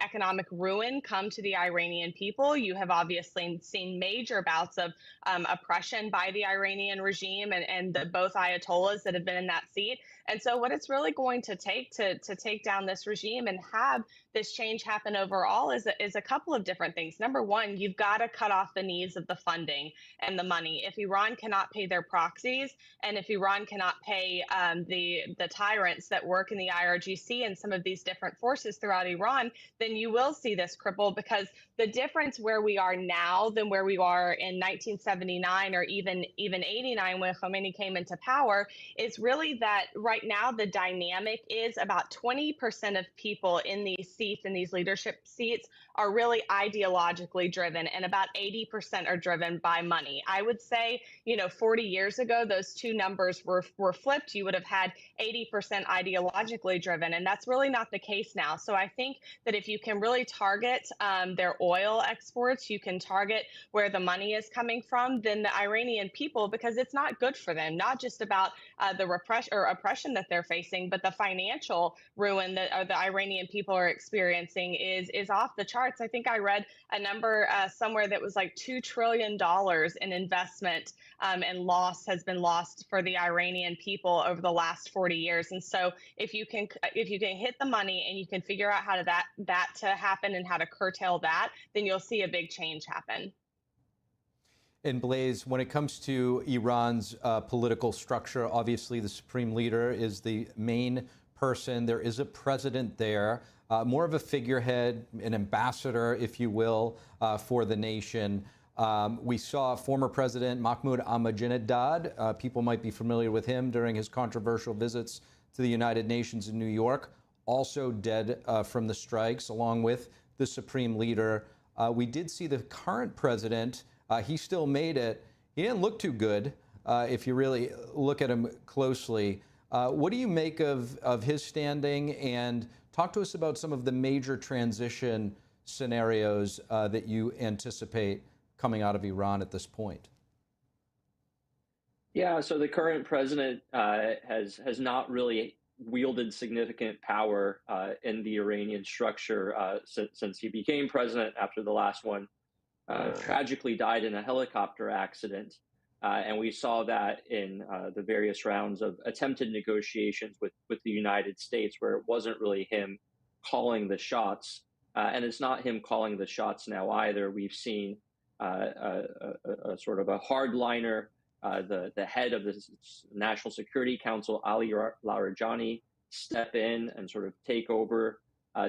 economic ruin come to the Iranian people. You have obviously seen major bouts of oppression by the Iranian regime and both Ayatollahs that have been in that seat. And so what it's really going to take to take down this regime and have this change happen overall is a couple of different things. Number one, you've got to cut off the knees of the funding and the money. If Iran cannot pay their proxies, and if Iran cannot pay the tyrants that work in the IRGC and some of these different forces throughout Iran, then you will see this cripple, because the difference where we are now than where we are in 1979 or even 89 when Khamenei came into power is really that right now the dynamic is about 20% of people in these seats, in these leadership seats, are really ideologically driven, and about 80% are driven by money. I would say, 40 years ago, those two numbers were flipped. You would have had 80% ideologically driven, and that's really not the case now. So I think that if you can really target their oil exports, you can target where the money is coming from, then the Iranian people, because it's not good for them, not just about the oppression that they're facing, but the financial ruin that the Iranian people are experiencing experiencing is off the charts. I think I read a number somewhere that was like $2 trillion in investment and loss has been lost for the Iranian people over the last 40 years. And so if you can hit the money and you can figure out how to that to happen and how to curtail that, then you'll see a big change happen. And Blaise, when it comes to Iran's political structure, obviously the supreme leader is the main person. There is a president there, more of a figurehead, an ambassador, if you will, for the nation. We saw former President Mahmoud Ahmadinejad. People might be familiar with him during his controversial visits to the United Nations in New York, also dead from the strikes, along with the supreme leader. We did see the current president. He still made it. He didn't look too good if you really look at him closely. What do you make of his standing? And talk to us about some of the major transition scenarios that you anticipate coming out of Iran at this point. Yeah, so the current president has not really wielded significant power in the Iranian structure since he became president after the last one. Tragically died in a helicopter accident. And we saw that in the various rounds of attempted negotiations with the United States, where it wasn't really him calling the shots. And it's not him calling the shots now either. We've seen a sort of a hardliner, the head of the National Security Council, Ali Larijani, step in and sort of take over,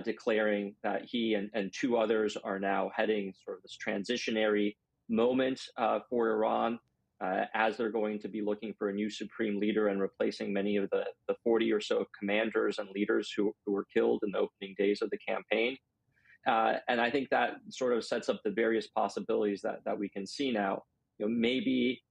declaring that he and two others are now heading sort of this transitionary moment for Iran, as they're going to be looking for a new supreme leader and replacing many of the 40 or so commanders and leaders who were killed in the opening days of the campaign. And I think that sort of sets up the various possibilities that we can see now. Maybe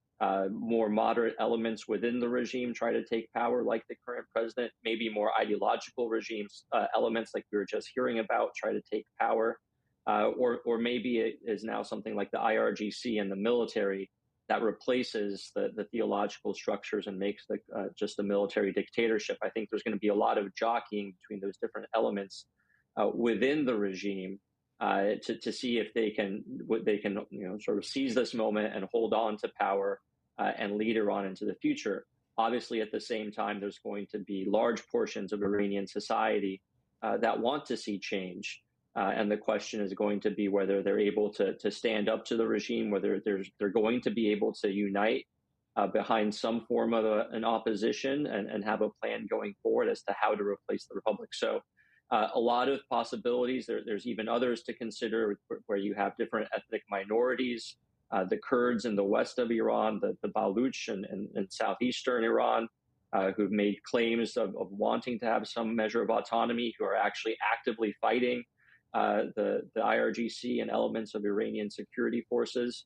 more moderate elements within the regime try to take power, like the current president. Maybe more ideological regimes, elements like we were just hearing about, try to take power. Or maybe it is now something like the IRGC and the military that replaces the theological structures and makes just a military dictatorship. I think there's going to be a lot of jockeying between those different elements within the regime to see if they can sort of seize this moment and hold on to power and lead Iran into the future. Obviously, at the same time, there's going to be large portions of Iranian society that want to see change. And the question is going to be whether they're able to stand up to the regime, whether they're going to be able to unite behind some form of an opposition and have a plan going forward as to how to replace the republic. So a lot of possibilities. There's even others to consider where you have different ethnic minorities, the Kurds in the west of Iran, the Baluch in southeastern Iran, who've made claims of wanting to have some measure of autonomy, who are actually actively fighting the IRGC and elements of Iranian security forces.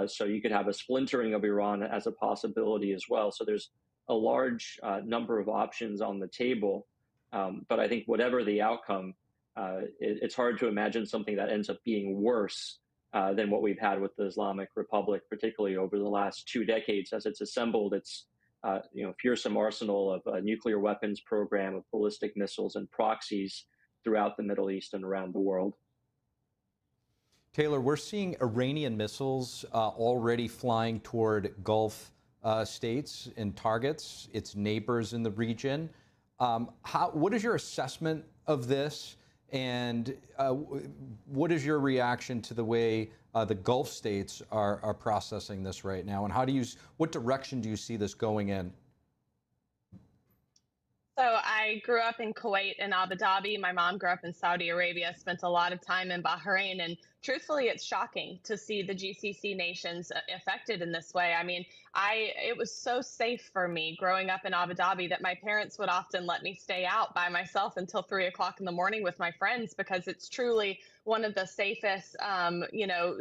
So you could have a splintering of Iran as a possibility as well. So there's a large number of options on the table. But I think whatever the outcome, it's hard to imagine something that ends up being worse than what we've had with the Islamic Republic, particularly over the last 2 decades, as it's assembled its fearsome arsenal of a nuclear weapons program, of ballistic missiles and proxies throughout the Middle East and around the world. Taylor, we're seeing Iranian missiles already flying toward Gulf states and targets, its neighbors in the region. What is your assessment of this, and what is your reaction to the way the Gulf states are processing this right now, and what direction do you see this going in? So I grew up in Kuwait and Abu Dhabi. My mom grew up in Saudi Arabia, spent a lot of time in Bahrain. And truthfully, it's shocking to see the GCC nations affected in this way. I mean, it was so safe for me growing up in Abu Dhabi that my parents would often let me stay out by myself until 3 o'clock in the morning with my friends, because it's truly one of the safest,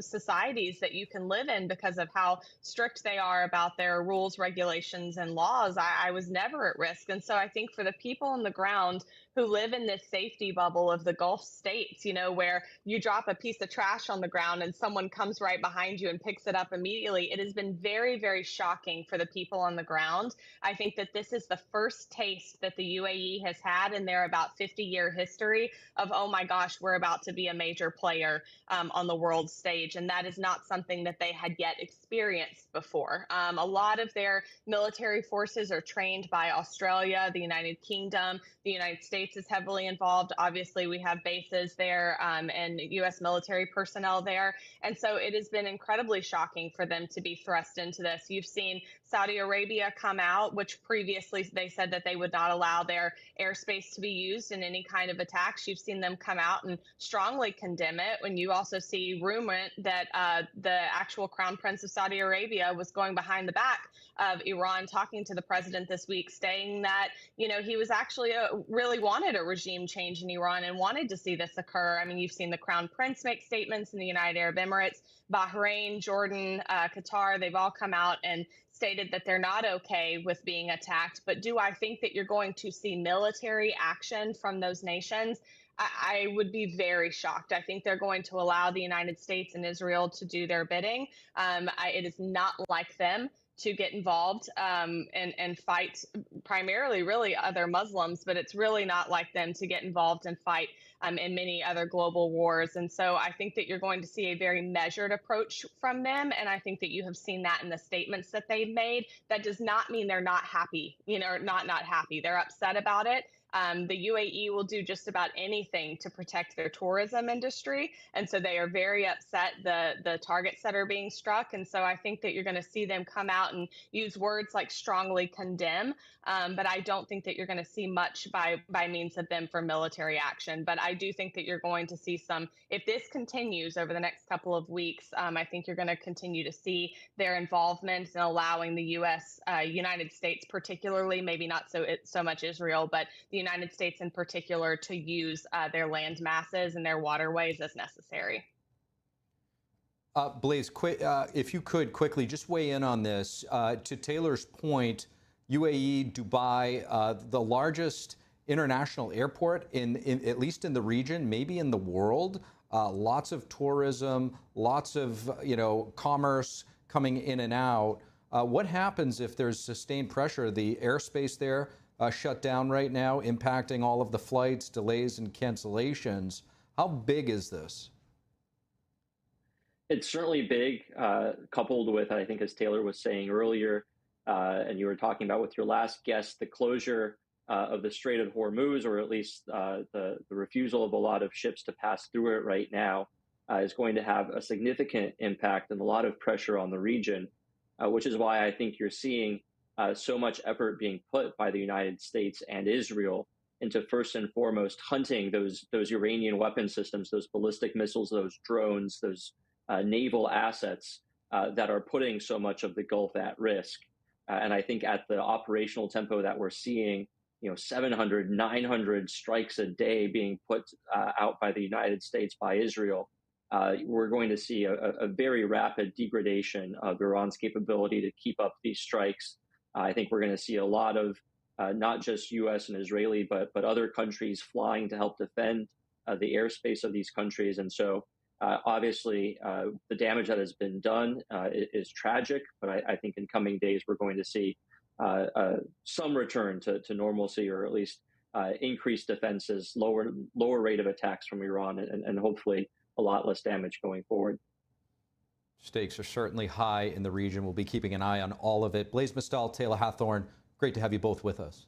societies that you can live in because of how strict they are about their rules, regulations, and laws. I was never at risk. And so I think for the people on the ground who live in this safety bubble of the Gulf states, you know, where you drop a piece of trash on the ground and someone comes right behind you and picks it up immediately. It has been very, very shocking for the people on the ground. I think that this is the first taste that the UAE has had in their about 50-year history of, oh my gosh, we're about to be a major player on the world stage. And that is not something that they had yet experienced before. A lot of their military forces are trained by Australia, the United Kingdom. The United States is heavily involved. Obviously, we have bases there and U.S. military personnel there. And so it has been incredibly shocking for them to be thrust into this. You've seen Saudi Arabia come out, which previously they said that they would not allow their airspace to be used in any kind of attacks. You've seen them come out and strongly condemn it. When you also see rumor that the actual Crown Prince of Saudi Arabia was going behind the back of Iran, talking to the president this week, saying that, you know, he was actually really wanted a regime change in Iran and wanted to see this occur. I mean, you've seen the Crown Prince make statements in the United Arab Emirates, Bahrain, Jordan, Qatar. They've all come out and stated that they're not okay with being attacked. But do I think that you're going to see military action from those nations? I would be very shocked. I think they're going to allow the United States and Israel to do their bidding. It is not like them to get involved and fight primarily really other Muslims, but it's really not like them to get involved and fight in many other global wars. And so I think that you're going to see a very measured approach from them. And I think that you have seen that in the statements that they've made. That does not mean they're not happy, you know, not happy. They're upset about it. The UAE will do just about anything to protect their tourism industry. And so they are very upset, the targets that are being struck. And so I think that you're going to see them come out and use words like strongly condemn. But I don't think that you're going to see much by means of them for military action. But I do think that you're going to see some, if this continues over the next couple of weeks, I think you're going to continue to see their involvement in allowing the United States particularly, maybe not so much Israel, but the United States in particular, to use their land masses and their waterways as necessary. Blaise, if you could quickly just weigh in on this. To Taylor's point, UAE, Dubai, the largest international airport at least in the region, maybe in the world. Lots of tourism, lots of commerce coming in and out. What happens if there's sustained pressure? The airspace there shut down right now, impacting all of the flights, delays, and cancellations. How big is this? It's certainly big, coupled with, I think, as Taylor was saying earlier, and you were talking about with your last guest, the closure of the Strait of Hormuz, or at least the refusal of a lot of ships to pass through it right now, is going to have a significant impact and a lot of pressure on the region, which is why I think you're seeing so much effort being put by the United States and Israel into first and foremost hunting those Iranian weapon systems, those ballistic missiles, those drones, those naval assets that are putting so much of the Gulf at risk. And I think at the operational tempo that we're seeing, 700, 900 strikes a day being put out by the United States, by Israel, we're going to see a very rapid degradation of Iran's capability to keep up these strikes. I think we're going to see a lot of not just U.S. and Israeli, but other countries flying to help defend the airspace of these countries. And so obviously the damage that has been done is tragic, but I think in coming days we're going to see some return to normalcy, or at least increased defenses, lower rate of attacks from Iran, and hopefully a lot less damage going forward. Stakes are certainly high in the region. We'll be keeping an eye on all of it. Blaise Misztal, Taylor Hathorn, great to have you both with us.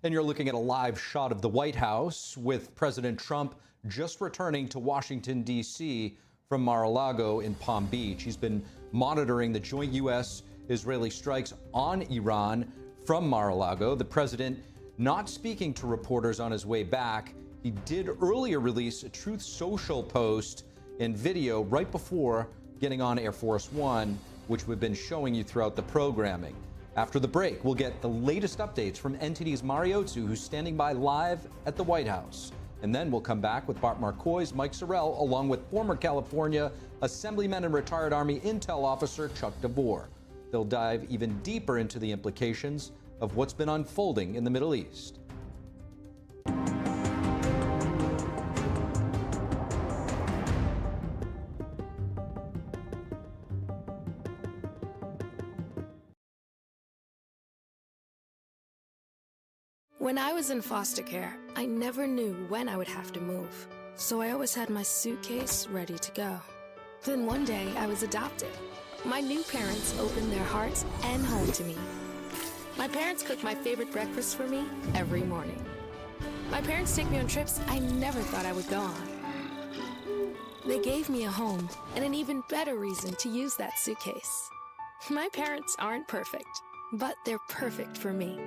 And you're looking at a live shot of the White House with President Trump just returning to Washington, D.C. from Mar-a-Lago in Palm Beach. He's been monitoring the joint U.S.-Israeli strikes on Iran from Mar-a-Lago. The president not speaking to reporters on his way back. He did earlier release a Truth Social post and video right before getting on Air Force One, which we've been showing you throughout the programming. After the break, we'll get the latest updates from NTD's Mariotsu, who's standing by live at the White House. And then we'll come back with Bart Marcois, Mike Saraille, along with former California Assemblyman and retired Army Intel officer Chuck DeVore. They'll dive even deeper into the implications of what's been unfolding in the Middle East. When I was in foster care, I never knew when I would have to move, so I always had my suitcase ready to go. Then one day, I was adopted. My new parents opened their hearts and home to me. My parents cook my favorite breakfast for me every morning. My parents take me on trips I never thought I would go on. They gave me a home and an even better reason to use that suitcase. My parents aren't perfect, but they're perfect for me.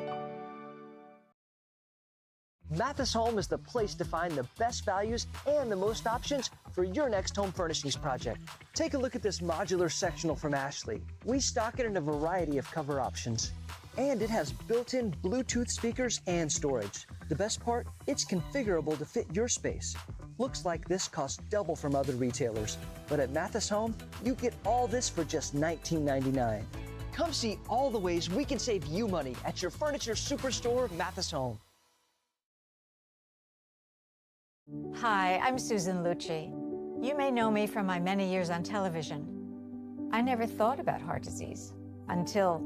Mathis Home is the place to find the best values and the most options for your next home furnishings project. Take a look at this modular sectional from Ashley. We stock it in a variety of cover options. And it has built-in Bluetooth speakers and storage. The best part, it's configurable to fit your space. Looks like this costs double from other retailers, but at Mathis Home, you get all this for just $19.99. Come see all the ways we can save you money at your furniture superstore, Mathis Home. Hi, I'm Susan Lucci. You may know me from my many years on television. I never thought about heart disease until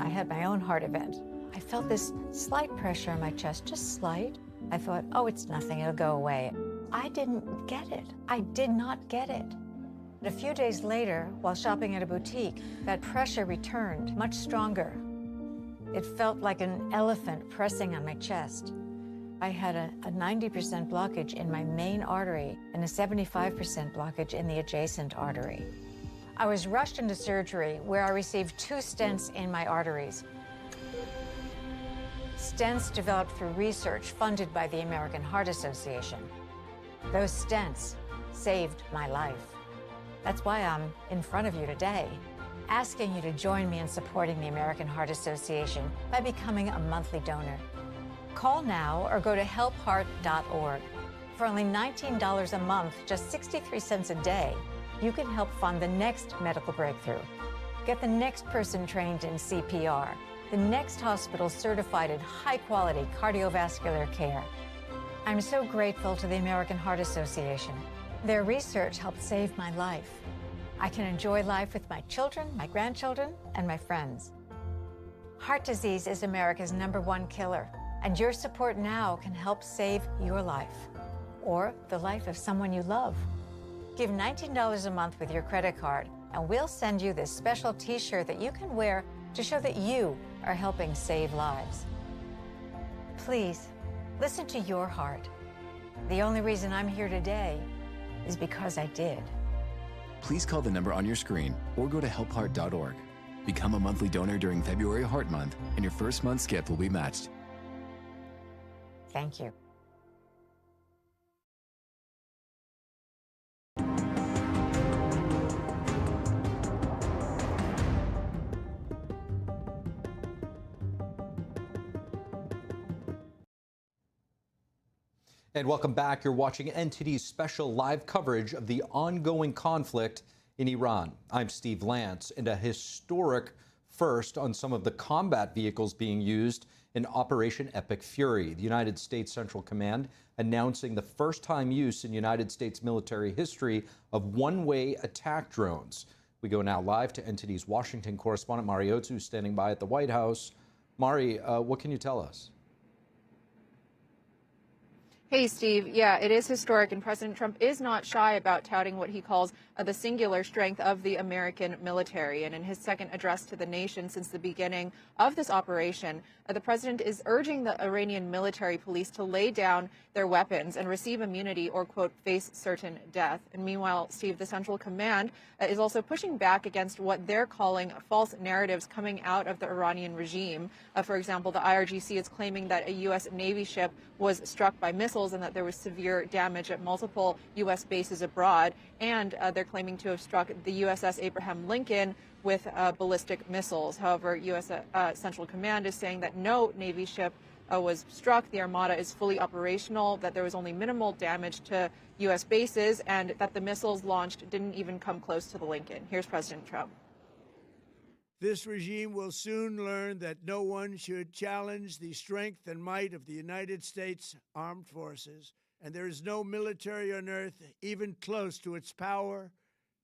I had my own heart event. I felt this slight pressure in my chest, just slight. I thought, oh, it's nothing, it'll go away. I didn't get it. I did not get it. A few days later, while shopping at a boutique, that pressure returned, much stronger. It felt like an elephant pressing on my chest. I had a 90% blockage in my main artery and a 75% blockage in the adjacent artery. I was rushed into surgery where I received 2 stents in my arteries. Stents developed through research funded by the American Heart Association. Those stents saved my life. That's why I'm in front of you today, asking you to join me in supporting the American Heart Association by becoming a monthly donor. Call now or go to helpheart.org. For only $19 a month, just 63 cents a day, you can help fund the next medical breakthrough. Get the next person trained in CPR, the next hospital certified in high-quality cardiovascular care. I'm so grateful to the American Heart Association. Their research helped save my life. I can enjoy life with my children, my grandchildren, and my friends. Heart disease is America's #1 killer, and your support now can help save your life or the life of someone you love. Give $19 a month with your credit card, and we'll send you this special t-shirt that you can wear to show that you are helping save lives. Please, listen to your heart. The only reason I'm here today is because I did. Please call the number on your screen or go to helpheart.org. Become a monthly donor during February Heart Month, and your first month's gift will be matched. Thank you. And welcome back. You're watching NTD's special live coverage of the ongoing conflict in Iran. I'm Steve Lance, and a historic first on some of the combat vehicles being used in Operation Epic Fury. The United States Central Command announcing the first-time use in United States military history of one-way attack drones. We go now live to NTD's Washington correspondent Mari Otsu, standing by at the White House. Mari, what can you tell us? Hey, Steve. Yeah, it is historic, and President Trump is not shy about touting what he calls the singular strength of the American military. And in his second address to the nation since the beginning of this operation, the president is urging the Iranian military police to lay down their weapons and receive immunity or, quote, face certain death. And meanwhile, Steve, the Central Command is also pushing back against what they're calling false narratives coming out of the Iranian regime. For example, the IRGC is claiming that a U.S. Navy ship was struck by missiles and that there was severe damage at multiple U.S. bases abroad. And they're claiming to have struck the USS Abraham Lincoln with ballistic missiles. However, U.S. Central Command is saying that no Navy ship was struck. The Armada is fully operational, that there was only minimal damage to U.S. bases, and that the missiles launched didn't even come close to the Lincoln. Here's President Trump. This regime will soon learn that no one should challenge the strength and might of the United States Armed Forces, and there is no military on earth even close to its power,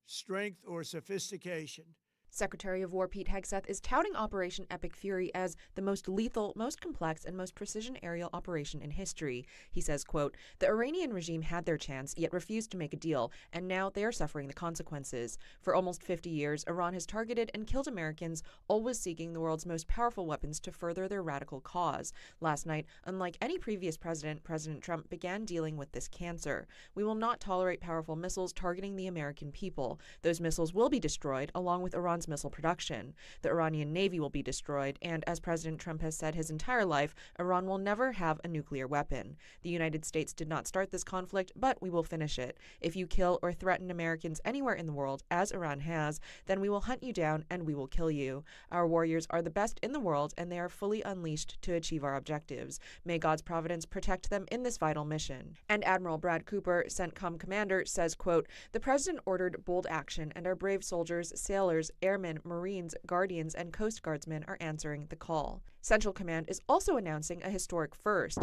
strength, or sophistication. Secretary of War Pete Hegseth is touting Operation Epic Fury as the most lethal, most complex, and most precision aerial operation in history. He says, quote, "The Iranian regime had their chance, yet refused to make a deal, and now they are suffering the consequences. For almost 50 years, Iran has targeted and killed Americans, always seeking the world's most powerful weapons to further their radical cause. Last night, unlike any previous president, President Trump began dealing with this cancer. We will not tolerate powerful missiles targeting the American people. Those missiles will be destroyed, along with Iran's missile production. The Iranian Navy will be destroyed, and as President Trump has said his entire life, Iran will never have a nuclear weapon. The United States did not start this conflict, but we will finish it. If you kill or threaten Americans anywhere in the world, as Iran has, then we will hunt you down and we will kill you. Our warriors are the best in the world, and they are fully unleashed to achieve our objectives. May God's providence protect them in this vital mission." And Admiral Brad Cooper, CENTCOM commander, says, quote, "The President ordered bold action, and our brave soldiers, sailors, airmen, Marines, Guardians, and Coast Guardsmen are answering the call." Central Command is also announcing a historic first.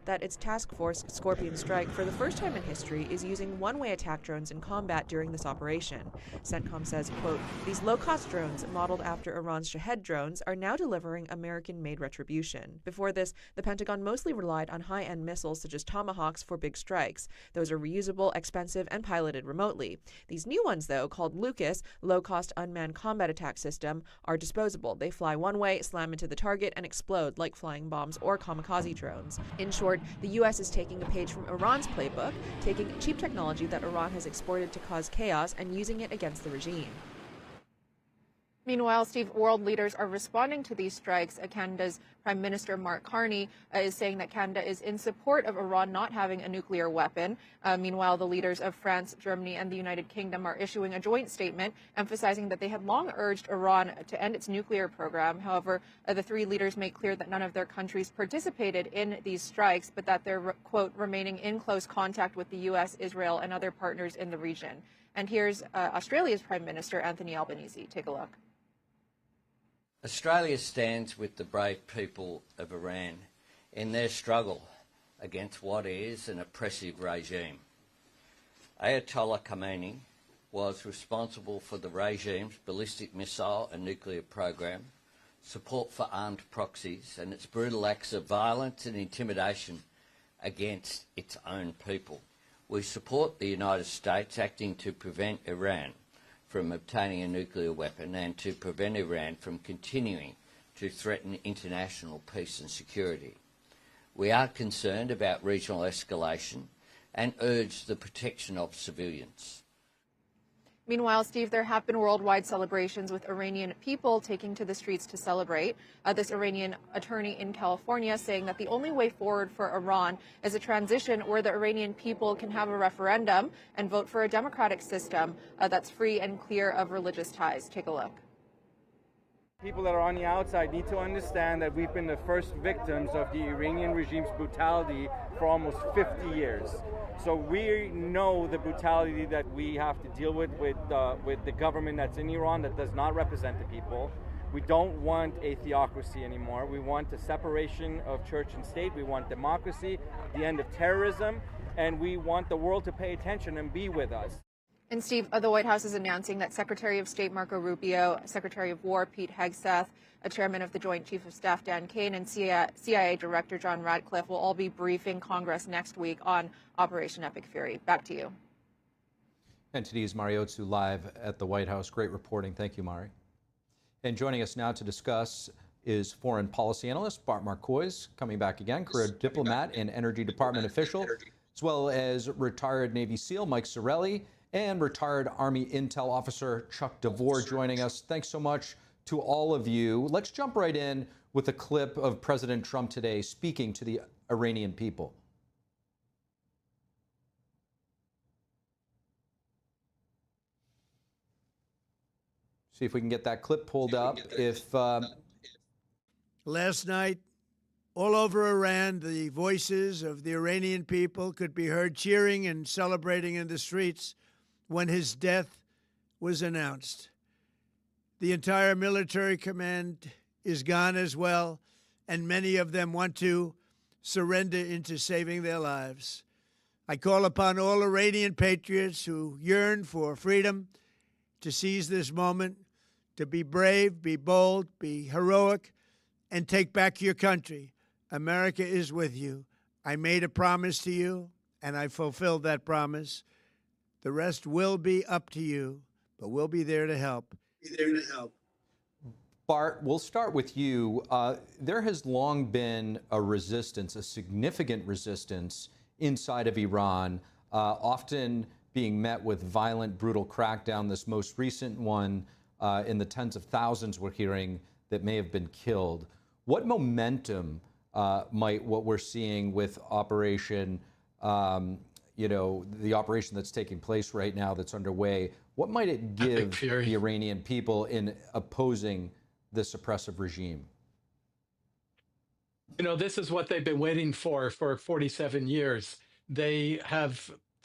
That its task force, Scorpion Strike, for the first time in history, is using one-way attack drones in combat during this operation. CENTCOM says, quote, "These low-cost drones, modeled after Iran's Shahed drones, are now delivering American-made retribution. Before this, the Pentagon mostly relied on high-end missiles such as Tomahawks for big strikes. Those are reusable, expensive, and piloted remotely. These new ones, though, called Lucas, Low-Cost Unmanned Combat Attack System, are disposable. They fly one way, slam into the target, and explode like flying bombs or kamikaze drones. In short, the U.S. is taking a page from Iran's playbook, taking cheap technology that Iran has exported to cause chaos and using it against the regime." Meanwhile, Steve, world leaders are responding to these strikes. Canada's Prime Minister Mark Carney is saying that Canada is in support of Iran not having a nuclear weapon. Meanwhile, the leaders of France, Germany, and the United Kingdom are issuing a joint statement emphasizing that they had long urged Iran to end its nuclear program. However, the three leaders make clear that none of their countries participated in these strikes, but that they're, quote, remaining in close contact with the U.S., Israel, and other partners in the region. And here's Australia's Prime Minister, Anthony Albanese. Take a look. Australia stands with the brave people of Iran in their struggle against what is an oppressive regime. Ayatollah Khamenei was responsible for the regime's ballistic missile and nuclear program, support for armed proxies, and its brutal acts of violence and intimidation against its own people. We support the United States acting to prevent Iran from obtaining a nuclear weapon and to prevent Iran from continuing to threaten international peace and security. We are concerned about regional escalation and urge the protection of civilians. Meanwhile, Steve, there have been worldwide celebrations with Iranian people taking to the streets to celebrate. This Iranian attorney in California saying that the only way forward for Iran is a transition where the Iranian people can have a referendum and vote for a democratic system that's free and clear of religious ties. Take a look. People that are on the outside need to understand that we've been the first victims of the Iranian regime's brutality for almost 50 years. So we know the brutality that we have to deal with the government that's in Iran that does not represent the people. We don't want a theocracy anymore. We want the separation of church and state. We want democracy, the end of terrorism, and we want the world to pay attention and be with us. And Steve, the White House is announcing that Secretary of State Marco Rubio, Secretary of War Pete Hegseth, Chairman of the Joint Chief of Staff Dan Kane, and CIA Director John Radcliffe will all be briefing Congress next week on Operation Epic Fury. Back to you. And today's Mariotsu live at the White House. Great reporting. Thank you, Mari. And joining us now to discuss is foreign policy analyst Bart Marcois, coming back again, career diplomat and Energy Department official, as well as retired Navy SEAL Mike Saraille and retired Army Intel Officer Chuck DeVore joining us. Thanks so much to all of you. Let's jump right in with a clip of President Trump today speaking to the Iranian people. See if we can get that clip pulled up. Last night, all over Iran, the voices of the Iranian people could be heard cheering and celebrating in the streets when his death was announced. The entire military command is gone as well, and many of them want to surrender into saving their lives. I call upon all Iranian patriots who yearn for freedom to seize this moment, to be brave, be bold, be heroic, and take back your country. America is with you. I made a promise to you, and I fulfilled that promise. The rest will be up to you, but we'll be there to help. Bart, we'll start with you. There has long been a resistance, a significant resistance inside of Iran, often being met with violent, brutal crackdown. This most recent one in the tens of thousands we're hearing that may have been killed. What momentum might what we're seeing with Operation, the operation that's taking place right now that's underway, what might it give the Iranian people in opposing this oppressive regime? This is what they've been waiting for 47 years. They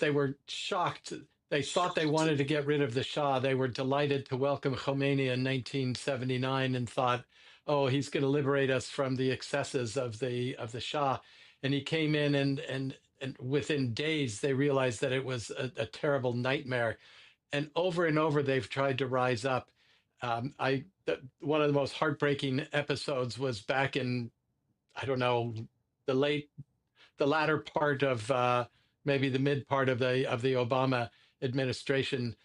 were shocked. They thought they wanted to get rid of the Shah. They were delighted to welcome Khamenei in 1979 and thought, oh, he's going to liberate us from the excesses of the Shah. And he came in and within days, they realized that it was a terrible nightmare. And over they've tried to rise up. One of the most heartbreaking episodes was back in, I don't know, the latter part of maybe the mid part of the Obama administration.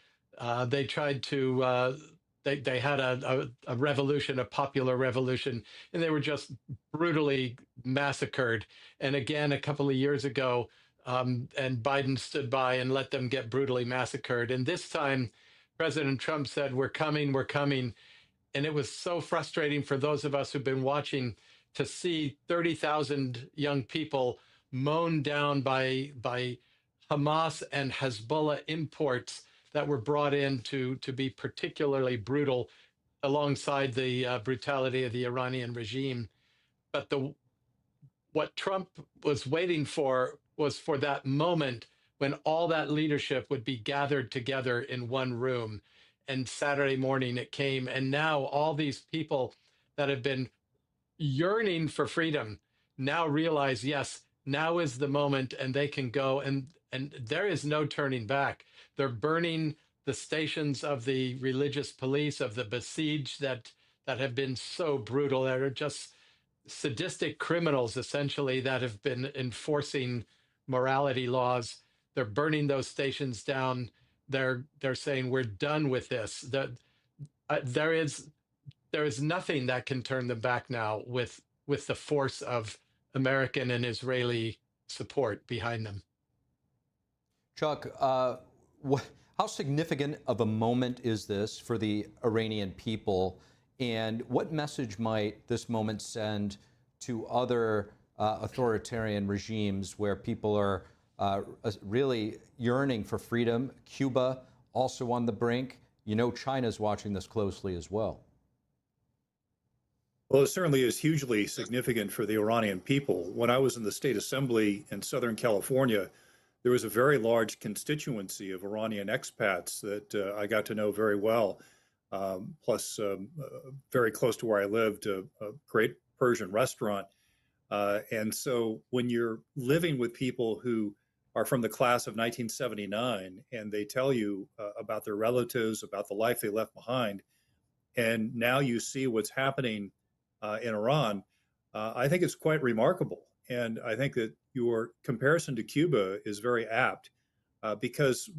They tried to they had a revolution, a popular revolution, and they were just brutally massacred. And again, a couple of years ago, and Biden stood by and let them get brutally massacred. And this time, President Trump said, we're coming, we're coming. And it was so frustrating for those of us who've been watching to see 30,000 young people mown down by Hamas and Hezbollah imports that were brought in to be particularly brutal alongside the brutality of the Iranian regime. But what Trump was waiting for was for that moment when all that leadership would be gathered together in one room. And Saturday morning it came. And now all these people that have been yearning for freedom now realize, yes, now is the moment, and they can go. And there is no turning back. They're burning the stations of the religious police, of the besieged that have been so brutal, that are just sadistic criminals, essentially, that have been enforcing morality laws. They're burning those stations down. They're saying, we're done with this. There is nothing that can turn them back now with the force of American and Israeli support behind them. Chuck, how significant of a moment is this for the Iranian people? And what message might this moment send to other authoritarian regimes where people are really yearning for freedom? Cuba also on the brink. China's watching this closely as well. Well, it certainly is hugely significant for the Iranian people. When I was in the state assembly in Southern California, there was a very large constituency of Iranian expats that I got to know very well. Plus, very close to where I lived, a great Persian restaurant. And so when you're living with people who are from the class of 1979 and they tell you about their relatives, about the life they left behind, and now you see what's happening in Iran, I think it's quite remarkable. And I think that your comparison to Cuba is very apt because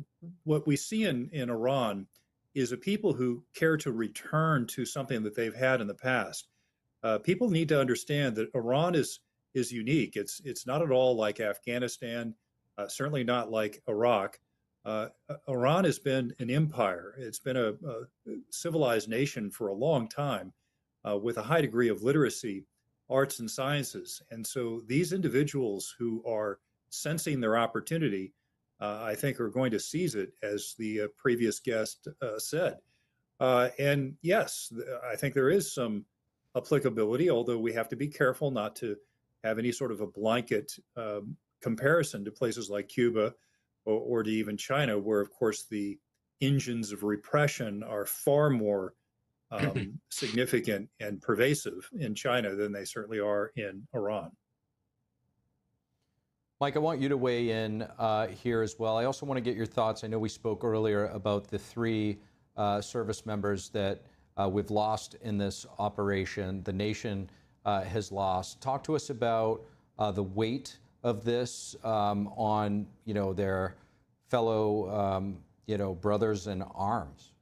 what we see in Iran is a people who care to return to something that they've had in the past. People need to understand that Iran is unique. It's not at all like Afghanistan, certainly not like Iraq. Iran has been an empire. It's been a civilized nation for a long time with a high degree of literacy, arts, and sciences. And so these individuals who are sensing their opportunity, I think, are going to seize it, as the previous guest said. And yes, I think there is some applicability, although we have to be careful not to have any sort of a blanket comparison to places like Cuba or to even China, where, of course, the engines of repression are far more significant and pervasive in China than they certainly are in Iran. Mike, I want you to weigh in here as well. I also want to get your thoughts. I know we spoke earlier about the 3 service members that we've lost in this operation. The nation has lost. Talk to us about the weight of this on, their fellow, brothers in arms.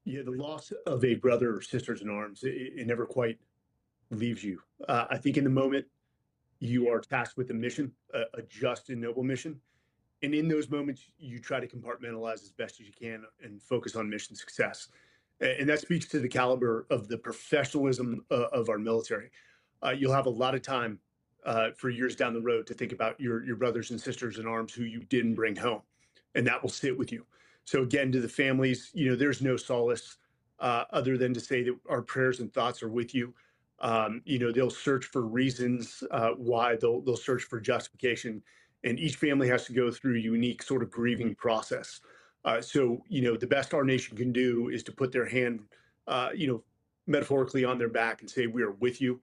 Yeah, the loss of a brother or sisters in arms, it never quite leaves you. I think in the moment, you are tasked with a mission, a just and noble mission. And in those moments, you try to compartmentalize as best as you can and focus on mission success. And that speaks to the caliber of the professionalism of our military. You'll have a lot of time for years down the road to think about your brothers and sisters in arms who you didn't bring home. And that will sit with you. So again, to the families, there's no solace other than to say that our prayers and thoughts are with you. They'll search for reasons why, they'll search for justification, and each family has to go through a unique sort of grieving process. So the best our nation can do is to put their hand, metaphorically on their back and say, we are with you,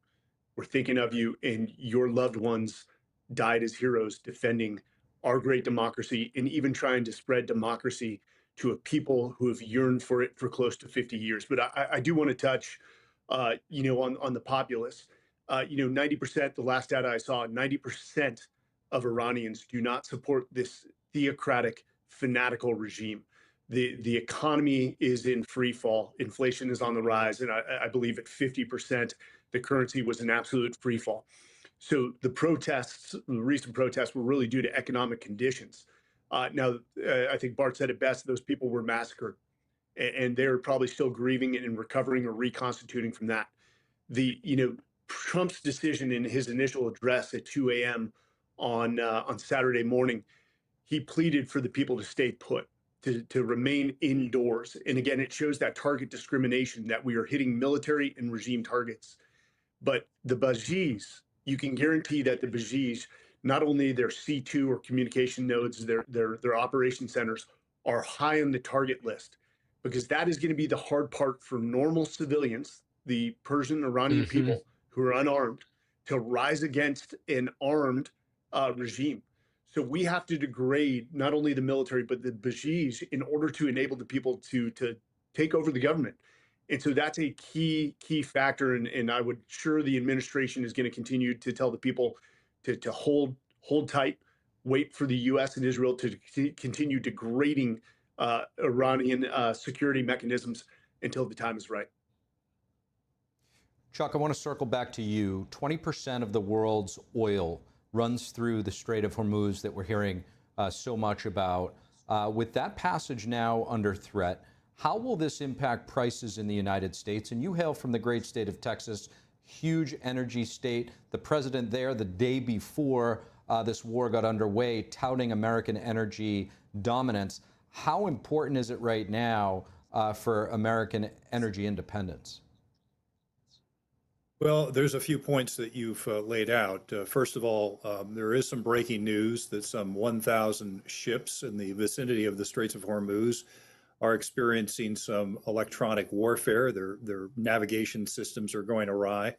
we're thinking of you, and your loved ones died as heroes defending our great democracy and even trying to spread democracy to a people who have yearned for it for close to 50 years. But I do want to touch on the populace. 90%, the last data I saw, 90% of Iranians do not support this theocratic, fanatical regime. The economy is in free fall. Inflation is on the rise. And I believe at 50%, the currency was in absolute free fall. So the recent protests were really due to economic conditions. Now, I think Bart said it best, those people were massacred. And they're probably still grieving and recovering or reconstituting from that. Trump's decision in his initial address at 2 a.m. on Saturday morning, he pleaded for the people to stay put, to remain indoors. And again, it shows that target discrimination, that we are hitting military and regime targets. But the Basijs, you can guarantee that the Basijs, not only their C2 or communication nodes, their operation centers are high on the target list, because that is going to be the hard part for normal civilians, the Persian Iranian people who are unarmed, to rise against an armed regime. So we have to degrade not only the military, but the Basijs in order to enable the people to take over the government. And so that's a key factor. And I would sure the administration is going to continue to tell the people to hold tight, wait for the U.S. and Israel to continue degrading Iranian security mechanisms until the time is right. Chuck, I want to circle back to you. 20% of the world's oil runs through the Strait of Hormuz that we're hearing so much about. With that passage now under threat, how will this impact prices in the United States? And you hail from the great state of Texas, huge energy state. The president there, the day before this war got underway, touting American energy dominance. How important is it right now for American energy independence? Well, there's a few points that you've laid out. First of all, there is some breaking news that some 1,000 ships in the vicinity of the Straits of Hormuz are experiencing some electronic warfare. Their navigation systems are going awry.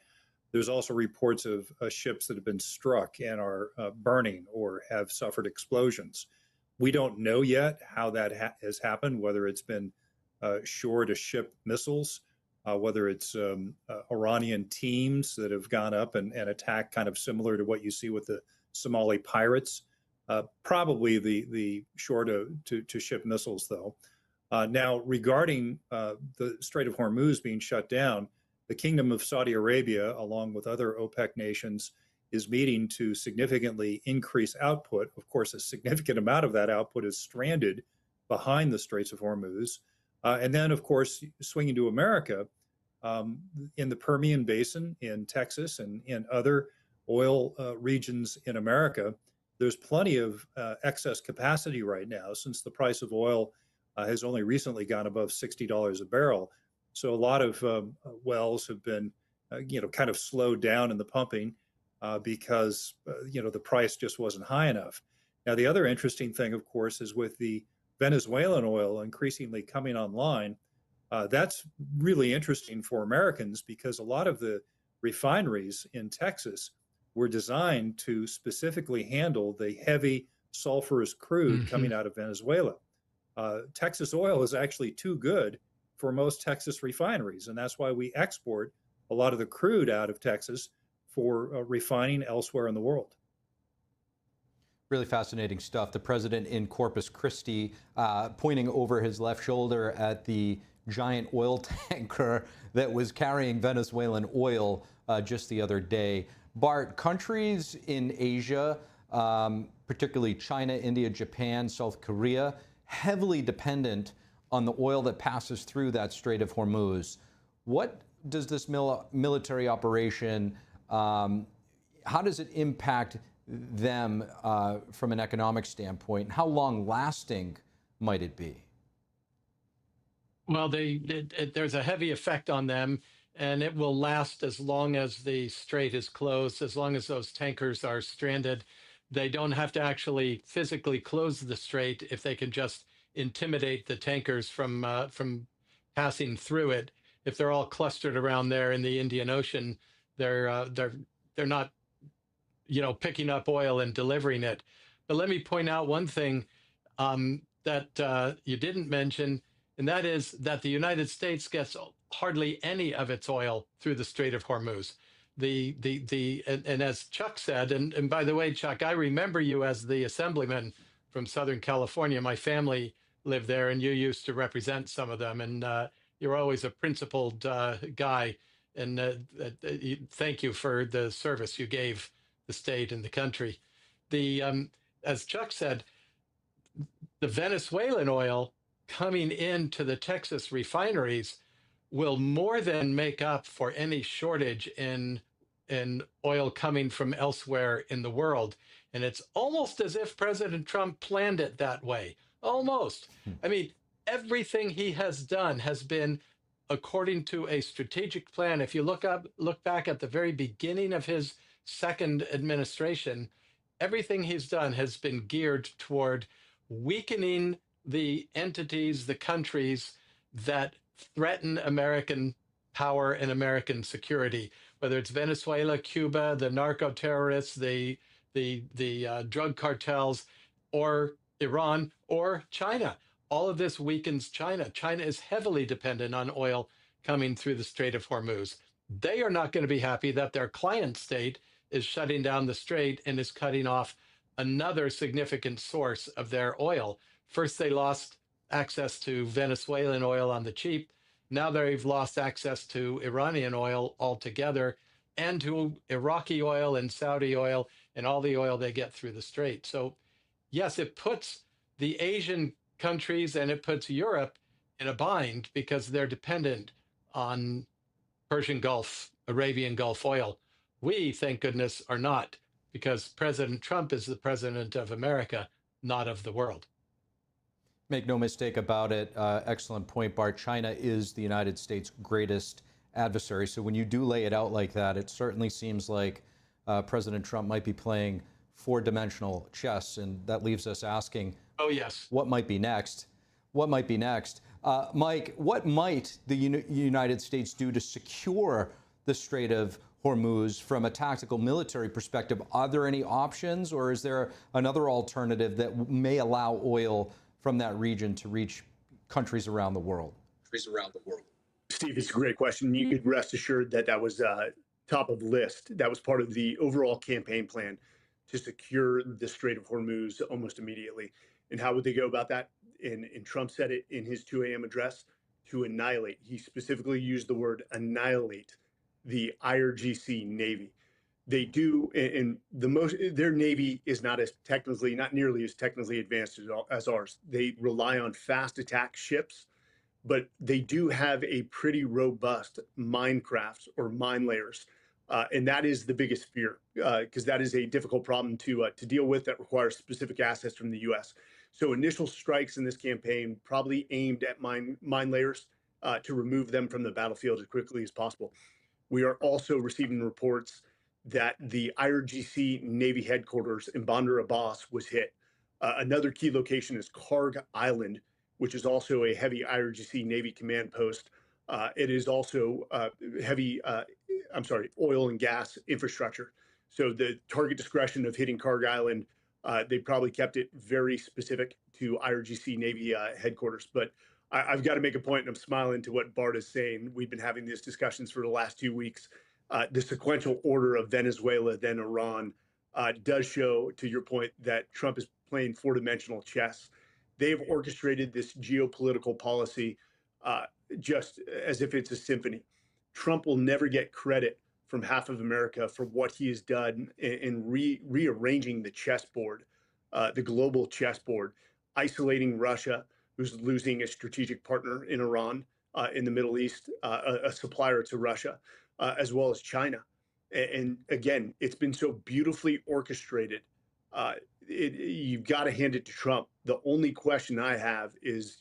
There's also reports of ships that have been struck and are burning or have suffered explosions. We don't know yet how that has happened, whether it's been shore-to-ship missiles, whether it's Iranian teams that have gone up and attacked, kind of similar to what you see with the Somali pirates. Probably the shore-to-ship missiles, though. Now, regarding the Strait of Hormuz being shut down, the Kingdom of Saudi Arabia, along with other OPEC nations, is meeting to significantly increase output. Of course, a significant amount of that output is stranded behind the Straits of Hormuz. And then, of course, swinging to America, in the Permian Basin, in Texas, and in other oil regions in America, there's plenty of excess capacity right now, since the price of oil has only recently gone above $60 a barrel. So a lot of wells have been, kind of slowed down in the pumping because, the price just wasn't high enough. Now, the other interesting thing, of course, is with the Venezuelan oil increasingly coming online, that's really interesting for Americans because a lot of the refineries in Texas were designed to specifically handle the heavy sulfurous crude coming out of Venezuela. Texas oil is actually too good for most Texas refineries, and that's why we export a lot of the crude out of Texas for refining elsewhere in the world. Really fascinating stuff. The president in Corpus Christi pointing over his left shoulder at the giant oil tanker that was carrying Venezuelan oil just the other day. Bart, countries in Asia, particularly China, India, Japan, South Korea, heavily dependent on the oil that passes through that Strait of Hormuz. What does this military operation, how does it impact them from an economic standpoint? How long lasting might it be? Well, there's a heavy effect on them, and it will last as long as the strait is closed, as long as those tankers are stranded. They don't have to actually physically close the strait if they can just intimidate the tankers from passing through it. If they're all clustered around there in the Indian Ocean, they're not, picking up oil and delivering it. But let me point out one thing that you didn't mention, and that is that the United States gets hardly any of its oil through the Strait of Hormuz. And as Chuck said, and by the way, Chuck, I remember you as the assemblyman from Southern California. My family lived there, and you used to represent some of them, and you're always a principled guy. And thank you for the service you gave the state and the country. As Chuck said, the Venezuelan oil coming into the Texas refineries will more than make up for any shortage in oil coming from elsewhere in the world. And it's almost as if President Trump planned it that way. Almost. I mean, everything he has done has been according to a strategic plan. If you look back at the very beginning of his second administration, everything he's done has been geared toward weakening the entities, the countries that threaten American power and American security, whether it's Venezuela, Cuba, the narco terrorists, the drug cartels, or Iran, or China. All of this weakens China. China is heavily dependent on oil coming through the Strait of Hormuz. They are not going to be happy that their client state is shutting down the strait and is cutting off another significant source of their oil. First, they lost access to Venezuelan oil on the cheap. Now they've lost access to Iranian oil altogether, and to Iraqi oil and Saudi oil and all the oil they get through the strait. So yes, it puts the Asian countries and it puts Europe in a bind because they're dependent on Persian Gulf, Arabian Gulf oil. We, thank goodness, are not, because President Trump is the president of America, not of the world. Make no mistake about it. Excellent point, Bart. China is the United States' greatest adversary. So when you do lay it out like that, it certainly seems like President Trump might be playing four-dimensional chess, and that leaves us asking, oh, yes, what might be next? What might be next? Mike, what might the United States do to secure the Strait of Hormuz from a tactical military perspective? Are there any options, or is there another alternative that may allow oil from that region to reach countries around the world? Steve, it's a great question. You could rest assured that that was top of list. That was part of the overall campaign plan to secure the Strait of Hormuz almost immediately. And how would they go about that? And Trump said it in his 2 a.m. address, to annihilate. He specifically used the word annihilate the IRGC Navy. They do, and their Navy is not nearly as technically advanced as ours. They rely on fast attack ships, but they do have a pretty robust minecraft or mine layers. And that is the biggest fear, because that is a difficult problem to deal with that requires specific assets from the U.S. So initial strikes in this campaign probably aimed at mine layers to remove them from the battlefield as quickly as possible. We are also receiving reports that the IRGC Navy headquarters in Bandar Abbas was hit. Another key location is Karg Island, which is also a heavy IRGC Navy command post. It is also oil and gas infrastructure. So the target discretion of hitting Karg Island, they probably kept it very specific to IRGC Navy headquarters. But I've got to make a point, and I'm smiling to what Bart is saying. We've been having these discussions for the last 2 weeks. The sequential order of Venezuela, then Iran, does show, to your point, that Trump is playing four-dimensional chess. They've orchestrated this geopolitical policy just as if it's a symphony. Trump will never get credit from half of America for what he has done in rearranging the chessboard, the global chessboard, isolating Russia, who's losing a strategic partner in Iran, in the Middle East, a supplier to Russia, as well as China. And again, it's been so beautifully orchestrated. You've got to hand it to Trump. The only question I have is,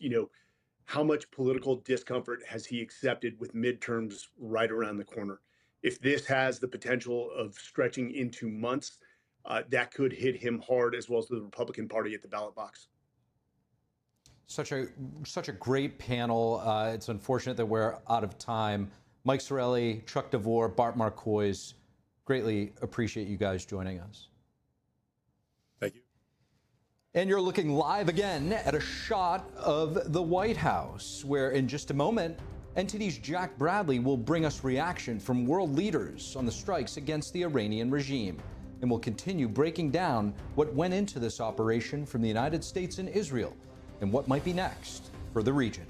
how much political discomfort has he accepted with midterms right around the corner? If this has the potential of stretching into months, that could hit him hard, as well as the Republican Party at the ballot box. Such a great panel. It's unfortunate that we're out of time. Mike Saraille, Chuck DeVore, Bart Marcois, greatly appreciate you guys joining us. Thank you. And you're looking live again at a shot of the White House, where in just a moment, NTD's Jack Bradley will bring us reaction from world leaders on the strikes against the Iranian regime. And we'll continue breaking down what went into this operation from the United States and Israel, and what might be next for the region.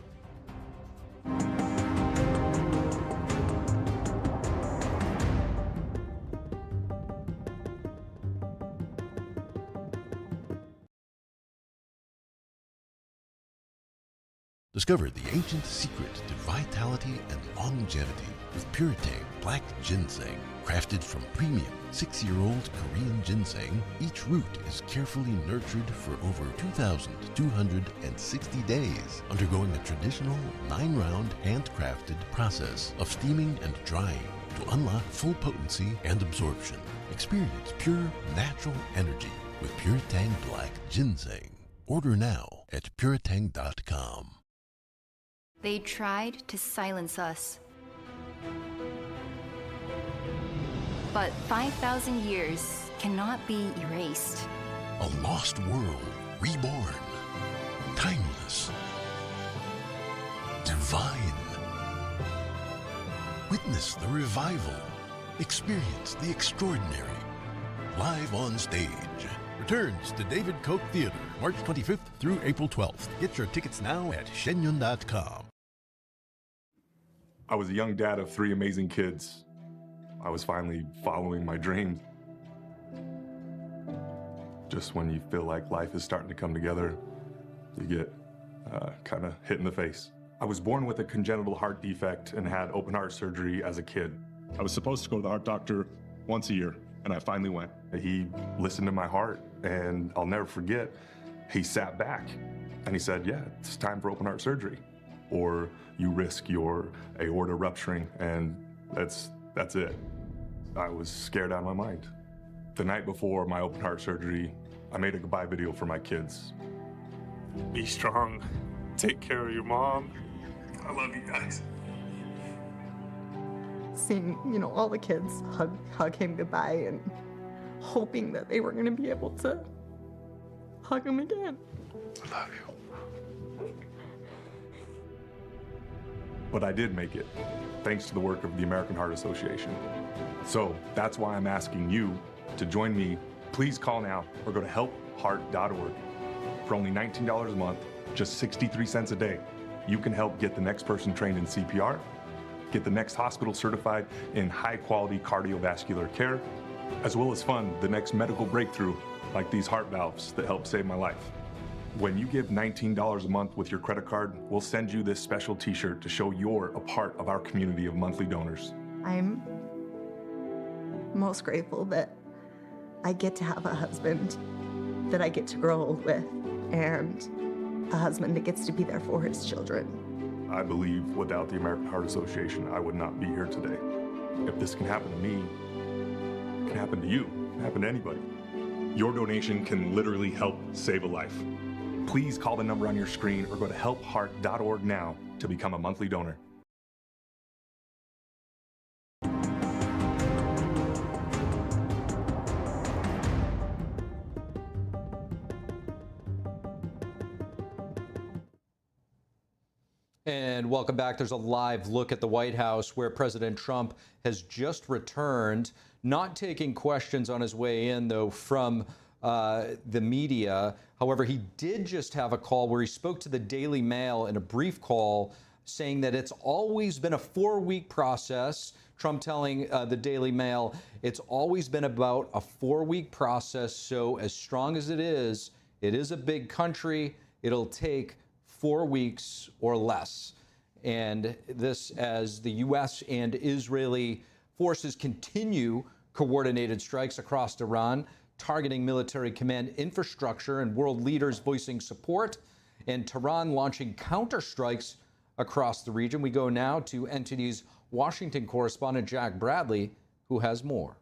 Discover the ancient secret to vitality and longevity with Puretang Black Ginseng. Crafted from premium 6-year-old Korean ginseng, each root is carefully nurtured for over 2,260 days, undergoing a traditional 9-round handcrafted process of steaming and drying to unlock full potency and absorption. Experience pure, natural energy with Puretang Black Ginseng. Order now at puretang.com. They tried to silence us. But 5,000 years cannot be erased. A lost world reborn. Timeless. Divine. Witness the revival. Experience the extraordinary. Live on stage. Returns to David Koch Theater, March 25th through April 12th. Get your tickets now at shenyun.com. I was a young dad of 3 amazing kids. I was finally following my dreams. Just when you feel like life is starting to come together, you get kind of hit in the face. I was born with a congenital heart defect and had open heart surgery as a kid. I was supposed to go to the heart doctor once a year, and I finally went. He listened to my heart, and I'll never forget, he sat back and he said, yeah, it's time for open heart surgery, or you risk your aorta rupturing, and that's it. I was scared out of my mind. The night before my open heart surgery, I made a goodbye video for my kids. Be strong. Take care of your mom. I love you guys. Seeing, all the kids hug him goodbye and hoping that they were going to be able to hug him again. I love you. But I did make it, thanks to the work of the American Heart Association. So that's why I'm asking you to join me. Please call now or go to helpheart.org. For only $19 a month, just 63 cents a day, you can help get the next person trained in CPR, get the next hospital certified in high-quality cardiovascular care, as well as fund the next medical breakthrough like these heart valves that helped save my life. When you give $19 a month with your credit card, we'll send you this special t-shirt to show you're a part of our community of monthly donors. I'm most grateful that I get to have a husband that I get to grow old with, and a husband that gets to be there for his children. I believe without the American Heart Association, I would not be here today. If this can happen to me, it can happen to you. It can happen to anybody. Your donation can literally help save a life. Please call the number on your screen or go to helpheart.org now to become a monthly donor. And welcome back. There's a live look at the White House where President Trump has just returned, not taking questions on his way in, though, from the media. However, he did just have a call where he spoke to the Daily Mail in a brief call, saying that it's always been a 4-week process. Trump telling the Daily Mail, it's always been about a 4-week process. So as strong as it is a big country. It'll take 4 weeks or less. And this as the U.S. and Israeli forces continue coordinated strikes across Iran, targeting military command infrastructure and world leaders voicing support, and Tehran launching counterstrikes across the region. We go now to NTD's Washington correspondent Jack Bradley, who has more.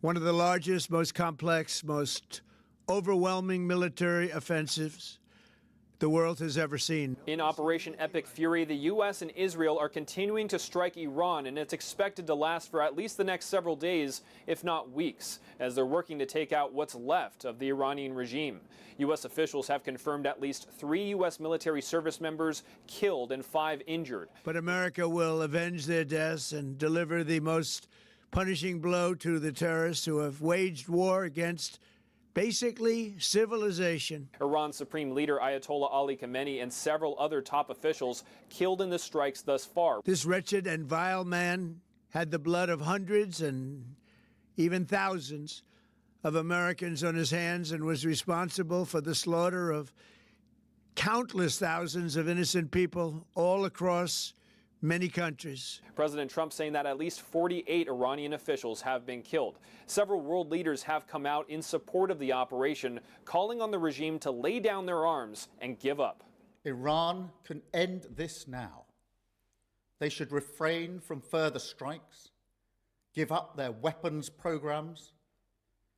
One of the largest, most complex, most overwhelming military offensives the world has ever seen. In Operation Epic Fury, the U.S. and Israel are continuing to strike Iran, and it's expected to last for at least the next several days, if not weeks, as they're working to take out what's left of the Iranian regime. U.S. officials have confirmed at least 3 U.S. military service members killed and 5 injured. But America will avenge their deaths and deliver the most punishing blow to the terrorists who have waged war against basically civilization. Iran's Supreme Leader Ayatollah Ali Khamenei and several other top officials killed in the strikes thus far. This wretched and vile man had the blood of hundreds and even thousands of Americans on his hands and was responsible for the slaughter of countless thousands of innocent people all across many countries. President Trump saying that at least 48 Iranian officials have been killed. Several world leaders have come out in support of the operation, calling on the regime to lay down their arms and give up. Iran can end this now. They should refrain from further strikes, give up their weapons programs,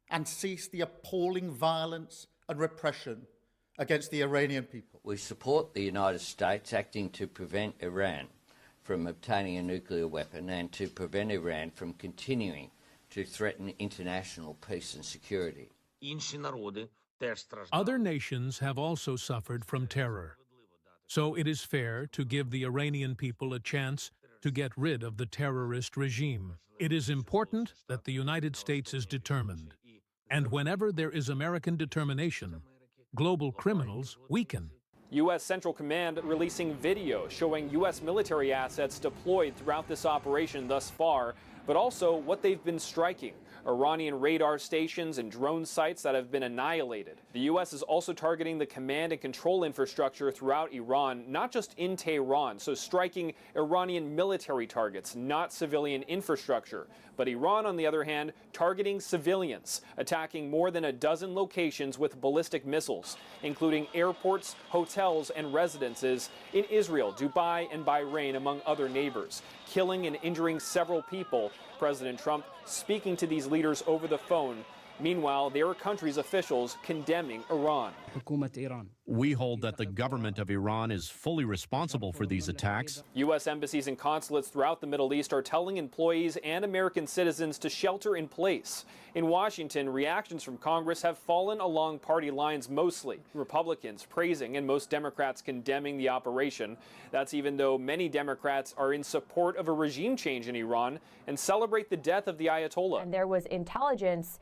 and cease the appalling violence and repression against the Iranian people. We support the United States acting to prevent Iran from obtaining a nuclear weapon and to prevent Iran from continuing to threaten international peace and security. Other nations have also suffered from terror. So it is fair to give the Iranian people a chance to get rid of the terrorist regime. It is important that the United States is determined. And whenever there is American determination, global criminals weaken. U.S. Central Command releasing video showing U.S. military assets deployed throughout this operation thus far, but also what they've been striking. Iranian radar stations and drone sites that have been annihilated. The U.S. is also targeting the command and control infrastructure throughout Iran, not just in Tehran, so striking Iranian military targets, not civilian infrastructure. But Iran, on the other hand, targeting civilians, attacking more than a dozen locations with ballistic missiles, including airports, hotels, and residences in Israel, Dubai, and Bahrain, among other neighbors, killing and injuring several people. President Trump speaking to these leaders over the phone. Meanwhile, their country's officials condemning Iran. We hold that the government of Iran is fully responsible for these attacks. U.S. embassies and consulates throughout the Middle East are telling employees and American citizens to shelter in place. In Washington, reactions from Congress have fallen along party lines mostly. Republicans praising and most Democrats condemning the operation. That's even though many Democrats are in support of a regime change in Iran and celebrate the death of the Ayatollah. And there was intelligence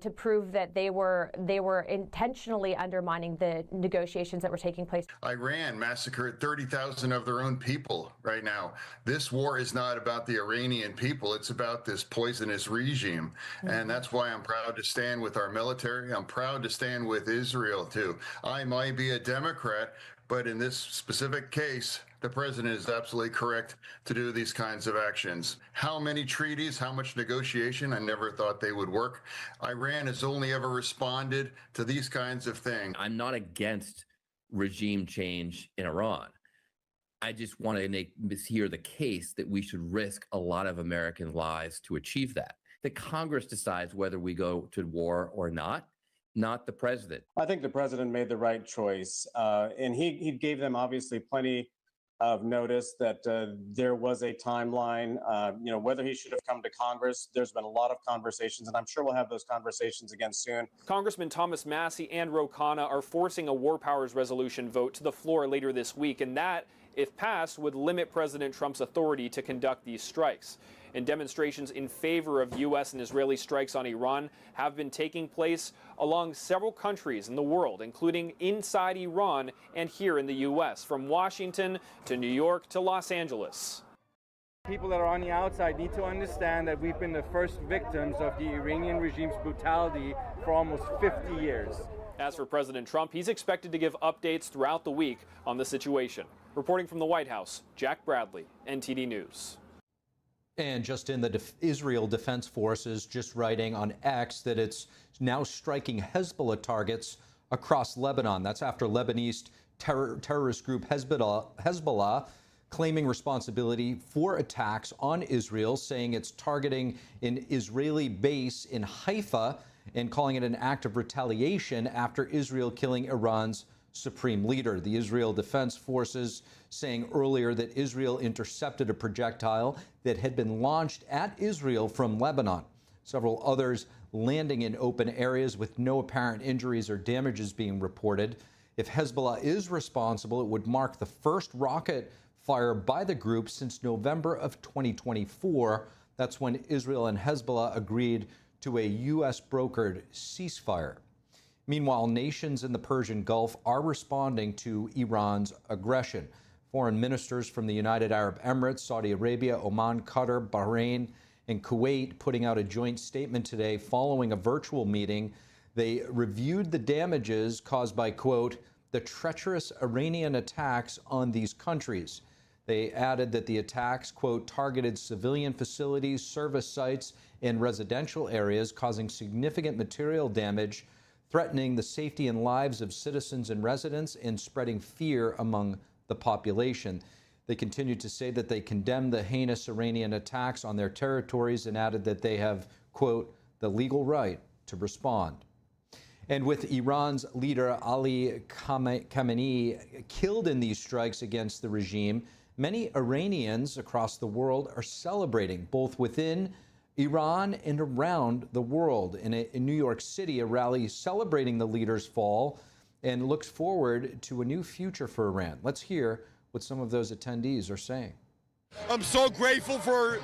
to prove that they were intentionally undermining the negotiations that were taking place. Iran massacred 30,000 of their own people right now. This war is not about the Iranian people. It's about this poisonous regime. And that's why I'm proud to stand with our military. I'm proud to stand with Israel, too. I might be a Democrat, but in this specific case, the president is absolutely correct to do these kinds of actions. How many treaties, how much negotiation? I never thought they would work. Iran has only ever responded to these kinds of things. I'm not against regime change in Iran. I just want to hear the case that we should risk a lot of American lives to achieve that. The Congress decides whether we go to war or not the president. I think the president made the right choice. And he gave them obviously plenty of notice that there was a timeline, whether he should have come to Congress. There's been a lot of conversations, and I'm sure we'll have those conversations again soon. Congressman Thomas Massie and Ro Khanna are forcing a war powers resolution vote to the floor later this week, and that, if passed, would limit President Trump's authority to conduct these strikes. And demonstrations in favor of U.S. and Israeli strikes on Iran have been taking place along several countries in the world, including inside Iran and here in the U.S., from Washington to New York to Los Angeles. People that are on the outside need to understand that we've been the first victims of the Iranian regime's brutality for almost 50 years. As for President Trump, he's expected to give updates throughout the week on the situation. Reporting from the White House, Jack Bradley, NTD News. And just in the Israel Defense Forces just writing on X that it's now striking Hezbollah across Lebanon. That's after Lebanese terrorist group Hezbollah claiming responsibility for attacks on Israel, saying it's targeting an Israeli base in Haifa and calling it an act of retaliation after Israel killing Iran's supreme leader. The Israel Defense Forces saying earlier that Israel intercepted a projectile that had been launched at Israel from Lebanon. Several others landing in open areas with no apparent injuries or damages being reported. If Hezbollah is responsible, it would mark the first rocket fire by the group since November of 2024. That's when Israel and Hezbollah agreed to a U.S.-brokered ceasefire. Meanwhile, nations in the Persian Gulf are responding to Iran's aggression. Foreign ministers from the United Arab Emirates, Saudi Arabia, Oman, Qatar, Bahrain, and Kuwait putting out a joint statement today following a virtual meeting. They reviewed the damages caused by, quote, the treacherous Iranian attacks on these countries. They added that the attacks, quote, targeted civilian facilities, service sites, and residential areas, causing significant material damage, threatening the safety and lives of citizens and residents, and spreading fear among the population. They continued to say that they condemn the heinous Iranian attacks on their territories and added that they have, quote, the legal right to respond. And with Iran's leader Ali Khamenei killed in these strikes against the regime, many Iranians across the world are celebrating, both within Iran and around the world. In New York City, a rally celebrating the leader's fall and looks forward to a new future for Iran. Let's hear what some of those attendees are saying. I'm so grateful for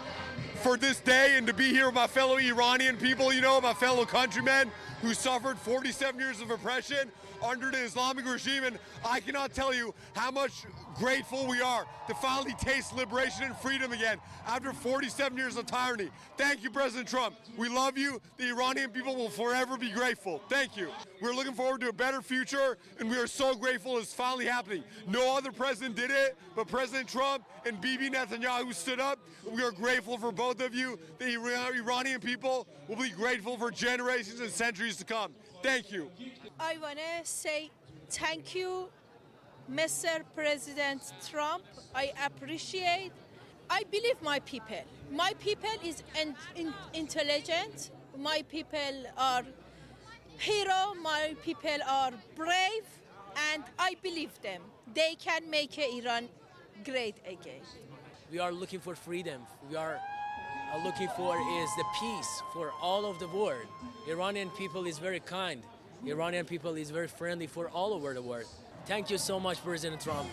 this day and to be here with my fellow Iranian people, my fellow countrymen who suffered 47 years of oppression under the Islamic regime. And I cannot tell you how much grateful we are to finally taste liberation and freedom again after 47 years of tyranny. Thank you, President Trump. We love you. The Iranian people will forever be grateful. Thank you. We're looking forward to a better future, and we are so grateful it's finally happening. No other president did it, but President Trump and Bibi Netanyahu stood up. We are grateful for both of you. The Iranian people will be grateful for generations and centuries to come. Thank you. I want to say thank you, Mr. President Trump. I appreciate. I believe my people. My people is intelligent. My people are hero. My people are brave, and I believe them. They can make Iran great again. We are looking for freedom. We are looking for is the peace for all of the world. Iranian people is very kind. Iranian people is very friendly for all over the world. Thank you so much, President Trump.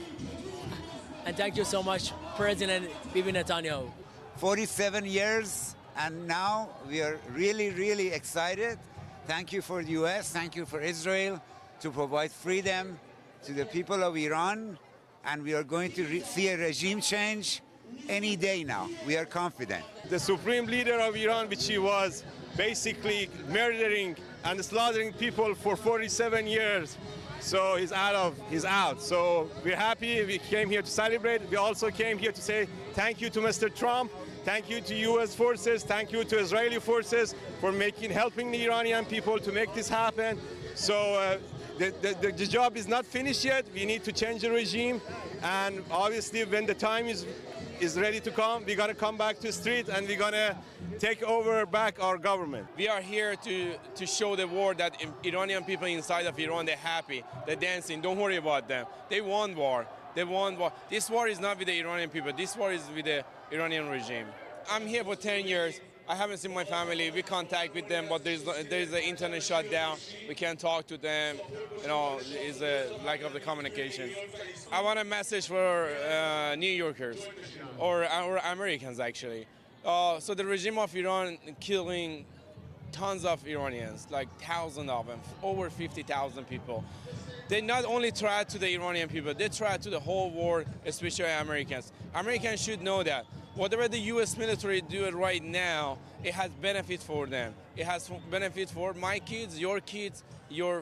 And thank you so much, President Bibi Netanyahu. 47 years, and now we are really, really excited. Thank you for the U.S., thank you for Israel to provide freedom to the people of Iran. And we are going to see a regime change any day now. We are confident. The supreme leader of Iran, which he was basically murdering and slaughtering people for 47 years. So he's out. So we're happy. We came here to celebrate. We also came here to say thank you to Mr. Trump. Thank you to U.S. forces. Thank you to Israeli forces for helping the Iranian people to make this happen. So the job is not finished yet. We need to change the regime. And obviously when the time is is ready to come. We're going to come back to the street and we're going to take over back our government. We are here to show the world that Iranian people inside of Iran, they're happy, they're dancing. Don't worry about them. They want war. They want war. This war is not with the Iranian people. This war is with the Iranian regime. I'm here for 10 years. I haven't seen my family. We contact with them, but there's the internet shut down. We can't talk to them. You know, it's a lack of the communication. I want a message for New Yorkers or Americans, actually. So the regime of Iran killing tons of Iranians, like thousands of them, over 50,000 people. They not only try to the Iranian people, they try to the whole world, especially Americans. Americans should know that whatever the U.S. military do it right now, it has benefit for them. It has benefit for my kids, your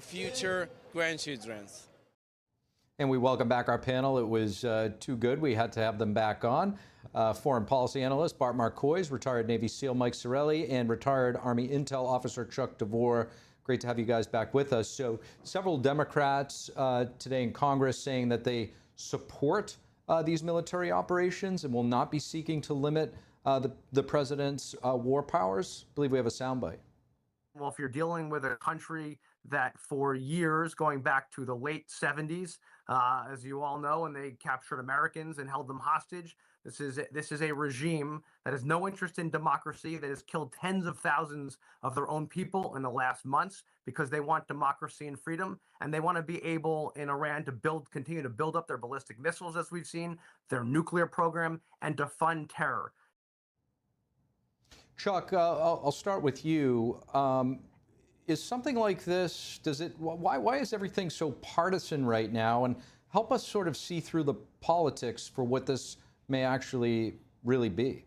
future grandchildren. And we welcome back our panel. It was too good. We had to have them back on. Foreign policy analyst Bart Marcois, retired Navy SEAL Mike Saraille, and retired Army Intel officer Chuck DeVore. Great to have you guys back with us. So several Democrats today in Congress saying that they support these military operations and will not be seeking to limit the president's war powers. I believe we have a soundbite. Well, if you're dealing with a country that for years, going back to the late 70s, as you all know, and they captured Americans and held them hostage, this is a regime that has no interest in democracy, that has killed tens of thousands of their own people in the last months because they want democracy and freedom, and they want to be able in Iran to continue to build up their ballistic missiles, as we've seen, their nuclear program, and to fund terror. Chuck, I'll start with you. Is something like this, why is everything so partisan right now? And help us sort of see through the politics for what this may actually really be.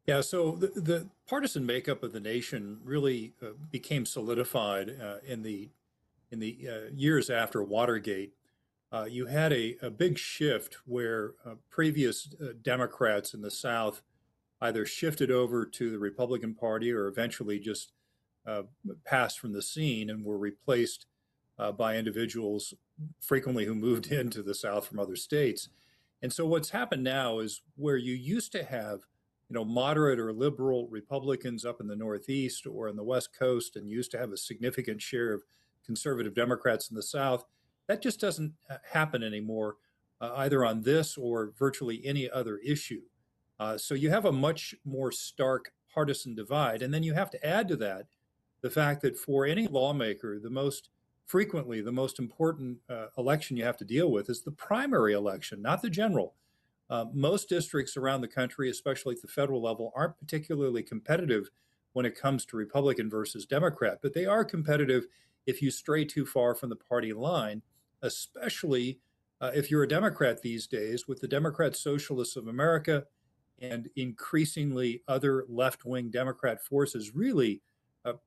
Yeah, so the partisan makeup of the nation really became solidified in the years after Watergate. You had a big shift where previous Democrats in the South either shifted over to the Republican Party or eventually just passed from the scene and were replaced by individuals frequently who moved into the South from other states. And so what's happened now is where you used to have, moderate or liberal Republicans up in the Northeast or in the West Coast, and used to have a significant share of conservative Democrats in the South, that just doesn't happen anymore, either on this or virtually any other issue. So you have a much more stark partisan divide. And then you have to add to that the fact that for any lawmaker, the most important election you have to deal with is the primary election, not the general. Most districts around the country, especially at the federal level, aren't particularly competitive when it comes to Republican versus Democrat, but they are competitive if you stray too far from the party line, especially if you're a Democrat these days, with the Democrat Socialists of America and increasingly other left-wing Democrat forces really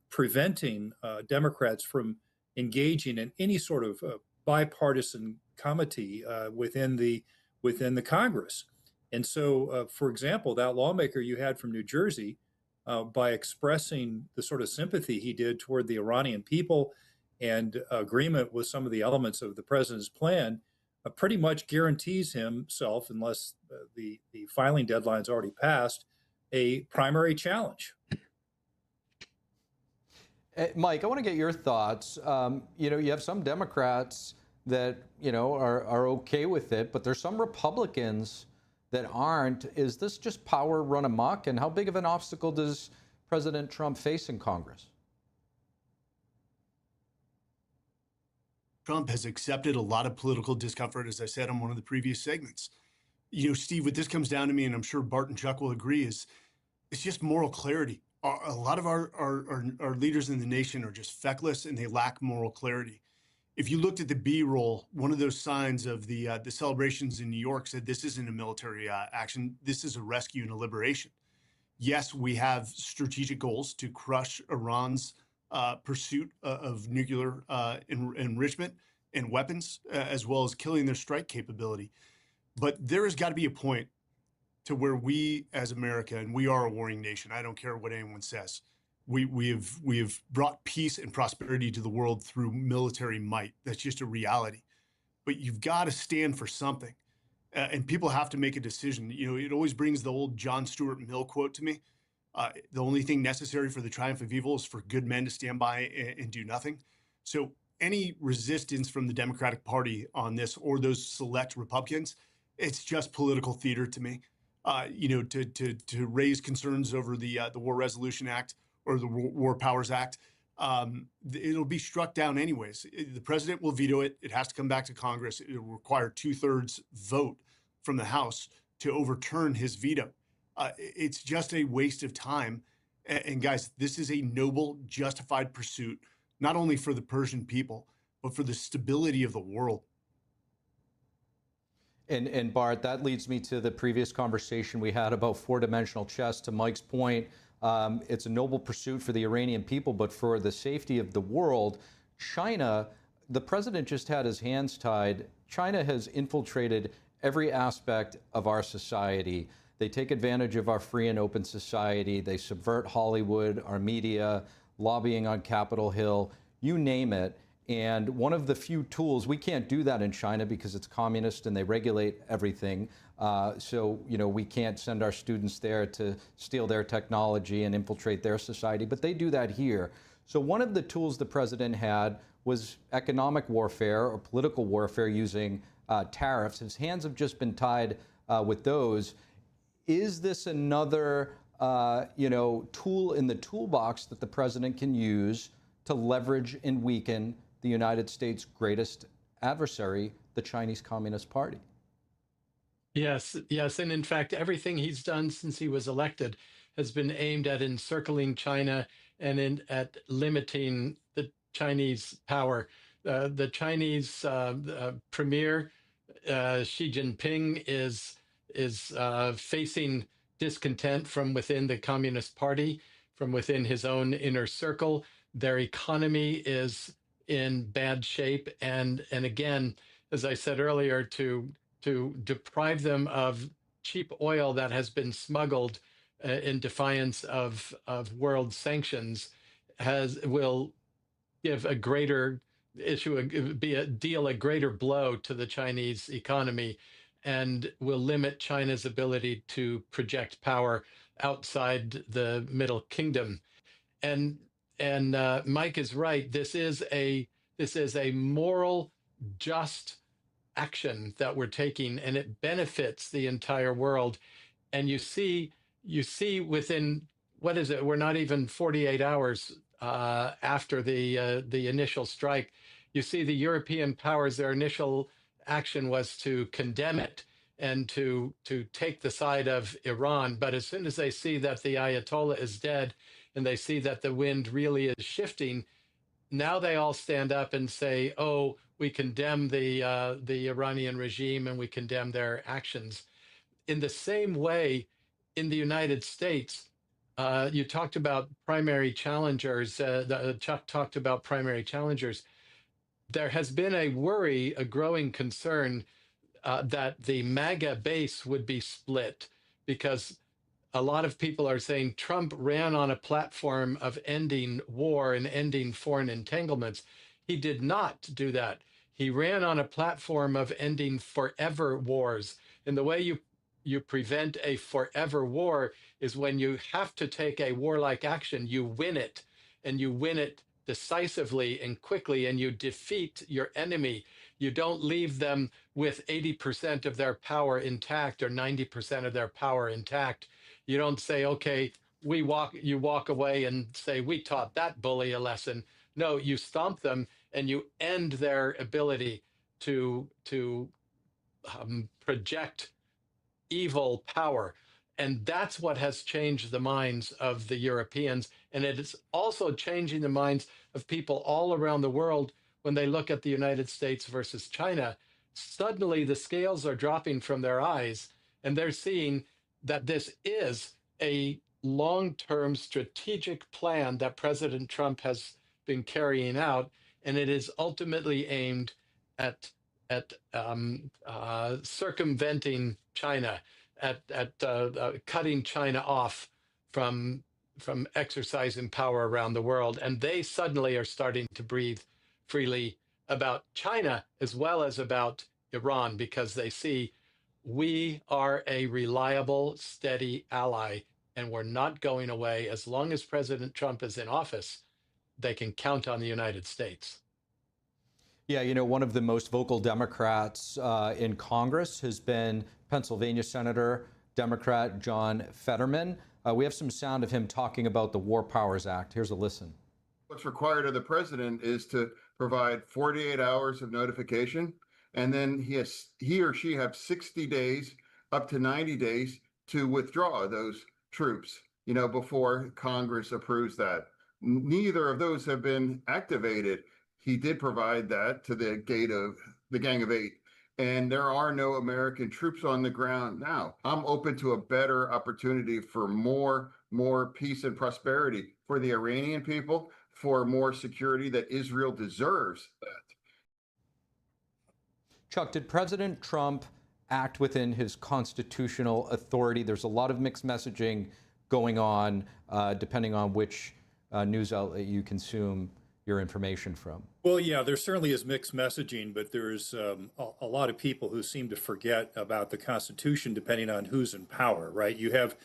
preventing Democrats from engaging in any sort of bipartisan comity within the Congress. And so, for example, that lawmaker you had from New Jersey, by expressing the sort of sympathy he did toward the Iranian people and agreement with some of the elements of the president's plan, pretty much guarantees himself, unless the filing deadline's already passed, a primary challenge. Mike, I want to get your thoughts. You have some Democrats that, are okay with it, but there's some Republicans that aren't. Is this just power run amok? And how big of an obstacle does President Trump face in Congress? Trump has accepted a lot of political discomfort, as I said on one of the previous segments. Steve, what this comes down to me, and I'm sure Bart and Chuck will agree, is it's just moral clarity. A lot of our leaders in the nation are just feckless and they lack moral clarity. If you looked at the B-roll, one of those signs of the celebrations in New York said this isn't a military action. This is a rescue and a liberation. Yes, we have strategic goals to crush Iran's pursuit of nuclear enrichment and weapons, as well as killing their strike capability. But there has got to be a point to where we as America, and we are a warring nation, I don't care what anyone says, we have brought peace and prosperity to the world through military might. That's just a reality. But you've got to stand for something. and people have to make a decision. It always brings the old John Stuart Mill quote to me. The only thing necessary for the triumph of evil is for good men to stand by and do nothing. So any resistance from the Democratic Party on this, or those select Republicans, it's just political theater to me. To raise concerns over the War Resolution Act or the War Powers Act, it'll be struck down anyways. The president will veto it. It has to come back to Congress. It will require 2/3 vote from the House to overturn his veto. It's just a waste of time. And guys, this is a noble, justified pursuit, not only for the Persian people, but for the stability of the world. And Bart, that leads me to the previous conversation we had about four-dimensional chess. To Mike's point, it's a noble pursuit for the Iranian people, but for the safety of the world, China, the president just had his hands tied. China has infiltrated every aspect of our society. They take advantage of our free and open society. They subvert Hollywood, our media, lobbying on Capitol Hill, you name it. And one of the few tools, we can't do that in China because it's communist and they regulate everything. So we can't send our students there to steal their technology and infiltrate their society, but they do that here. So one of the tools the president had was economic warfare or political warfare using tariffs. His hands have just been tied with those. Is this another tool in the toolbox that the president can use to leverage and weaken the United States' greatest adversary, the Chinese Communist Party? Yes. And in fact, everything he's done since he was elected has been aimed at encircling China and at limiting the Chinese power. The Chinese premier, Xi Jinping, is facing discontent from within the Communist Party, from within his own inner circle. Their economy is in bad shape. And again, as I said earlier, to deprive them of cheap oil that has been smuggled in defiance of world sanctions will give a greater deal a greater blow to the Chinese economy, and will limit China's ability to project power outside the Middle Kingdom. And Mike is right. This is a moral, just action that we're taking, and it benefits the entire world. And you see within, what is it? We're not even 48 hours after the initial strike. You see the European powers, their initial action was to condemn it and to take the side of Iran. But as soon as they see that the Ayatollah is dead and they see that the wind really is shifting, now they all stand up and say, oh, we condemn the Iranian regime and we condemn their actions. In the same way, in the United States, you talked about primary challengers. Chuck talked about primary challengers. There has been a worry, a growing concern that the MAGA base would be split, because a lot of people are saying Trump ran on a platform of ending war and ending foreign entanglements. He did not do that. He ran on a platform of ending forever wars. And the way you prevent a forever war is when you have to take a warlike action, you win it, and you win it decisively and quickly, and you defeat your enemy. You don't leave them with 80% of their power intact or 90% of their power intact. You don't say, okay, you walk away and say, we taught that bully a lesson. No, you stomp them and you end their ability to project evil power. And that's what has changed the minds of the Europeans. And it is also changing the minds of people all around the world when they look at the United States versus China. Suddenly the scales are dropping from their eyes, and they're seeing that this is a long-term strategic plan that President Trump has been carrying out, and it is ultimately aimed at circumventing China, at cutting China off from exercising power around the world. And they suddenly are starting to breathe freely about China as well as about Iran, because they see We are a reliable, steady ally, and we're not going away. As long as President Trump is in office, they can count on the United States. Yeah, you know, one of the most vocal Democrats in Congress has been Pennsylvania Senator Democrat John Fetterman. We have some sound of him talking about the War Powers Act. Here's a listen. What's required of the president is to provide 48 hours of notification, and then he or she have 60 days, up to 90 days to withdraw those troops, you know, before Congress approves that. Neither of those have been activated. He did provide that to the Gang of Eight, and there are no American troops on the ground now. I'm open to a better opportunity for more peace and prosperity for the Iranian people, for more security that Israel deserves that. Chuck, did President Trump act within his constitutional authority? There's a lot of mixed messaging going on, depending on which news outlet you consume your information from. Well, yeah, there certainly is mixed messaging, but there's a lot of people who seem to forget about the Constitution depending on who's in power, right? You have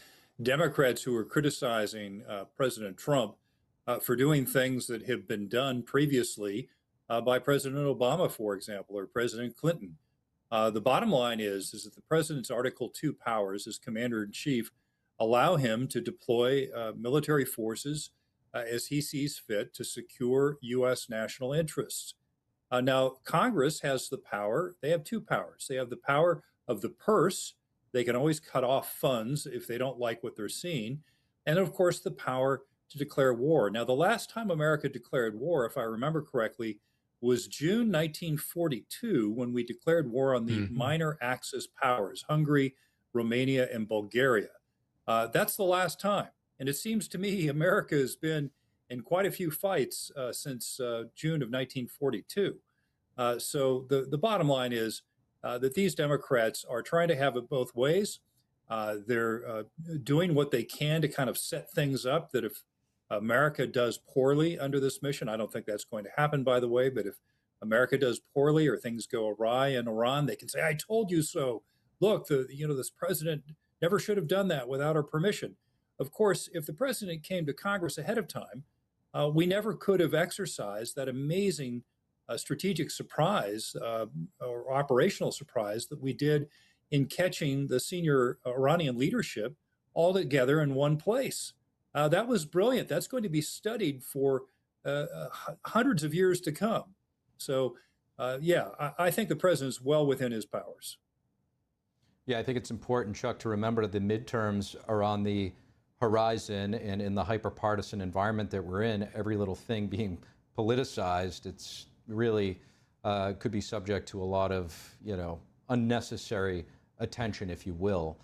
Democrats who are criticizing President Trump for doing things that have been done previously by President Obama, for example, or President Clinton. The bottom line is that the president's Article 2 powers as commander-in-chief allow him to deploy military forces as he sees fit to secure U.S. national interests. Now, Congress has the power. They have two powers. They have the power of the purse. They can always cut off funds if they don't like what they're seeing. And of course, the power to declare war. Now, the last time America declared war, if I remember correctly, was June 1942, when we declared war on the minor Axis powers, Hungary, Romania, and Bulgaria. That's the last time. And it seems to me America has been in quite a few fights since June of 1942. So the bottom line is that these Democrats are trying to have it both ways. They're doing what they can to kind of set things up that if America does poorly under this mission, I don't think that's going to happen, by the way, but if America does poorly or things go awry in Iran, they can say, I told you so. Look, this president never should have done that without our permission. Of course, if the president came to Congress ahead of time, we never could have exercised that amazing strategic surprise or operational surprise that we did in catching the senior Iranian leadership all together in one place. That was brilliant. That's going to be studied for hundreds of years to come. So, I think the president's well within his powers. Yeah, I think it's important, Chuck, to remember that the midterms are on the horizon, and in the hyper-partisan environment that we're in, every little thing being politicized, it's really could be subject to a lot of, unnecessary attention, if you will.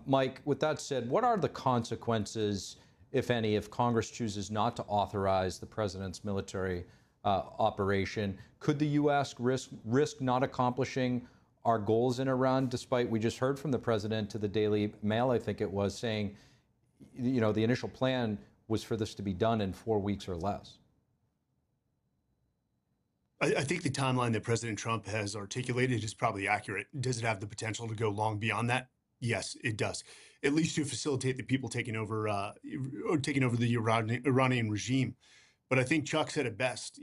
Mike, with that said, what are the consequences, if any, if Congress chooses not to authorize the president's military operation? Could the U.S. risk not accomplishing our goals in Iran, despite we just heard from the president to the Daily Mail, I think it was, saying, the initial plan was for this to be done in 4 weeks or less? I think the timeline that President Trump has articulated is probably accurate. Does it have the potential to go long beyond that? Yes, it does. At least to facilitate the people taking over the Iranian regime. But I think Chuck said it best.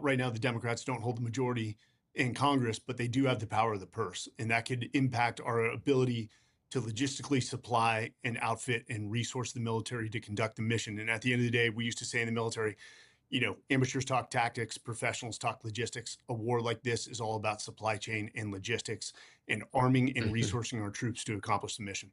Right now the Democrats don't hold the majority in Congress, but they do have the power of the purse, and that could impact our ability to logistically supply and outfit and resource the military to conduct the mission. And at the end of the day, we used to say in the military, amateurs talk tactics, professionals talk logistics. A war like this is all about supply chain and logistics and arming and resourcing our troops to accomplish the mission.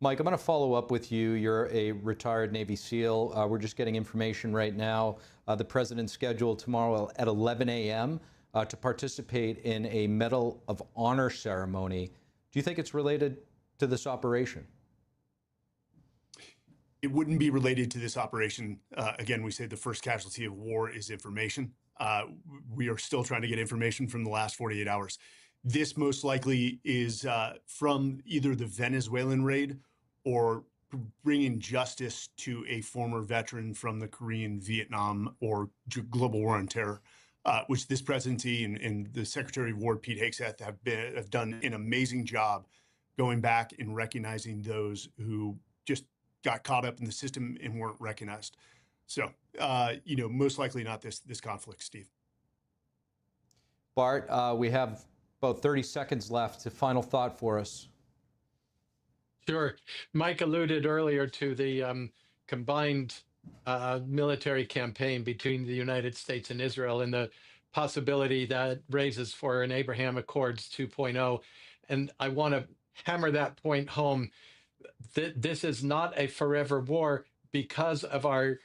Mike, I'm going to follow up with you. You're a retired Navy SEAL. We're just getting information right now. The president's scheduled tomorrow at 11 a.m. To participate in a Medal of Honor ceremony. Do you think it's related to this operation? It wouldn't be related to this operation. Again, we say the first casualty of war is information. We are still trying to get information from the last 48 hours. This most likely is from either the Venezuelan raid or bringing justice to a former veteran from the Korean, Vietnam, or global war on terror. which this presidency and the Secretary of War, Pete Hegseth, have done an amazing job going back and recognizing those who just got caught up in the system and weren't recognized. So, most likely not this conflict, Steve. Bart, we have about 30 seconds left. A final thought for us. Sure. Mike alluded earlier to the combined military campaign between the United States and Israel and the possibility that raises for an Abraham Accords 2.0. And I want to hammer that point home. This is not a forever war because of our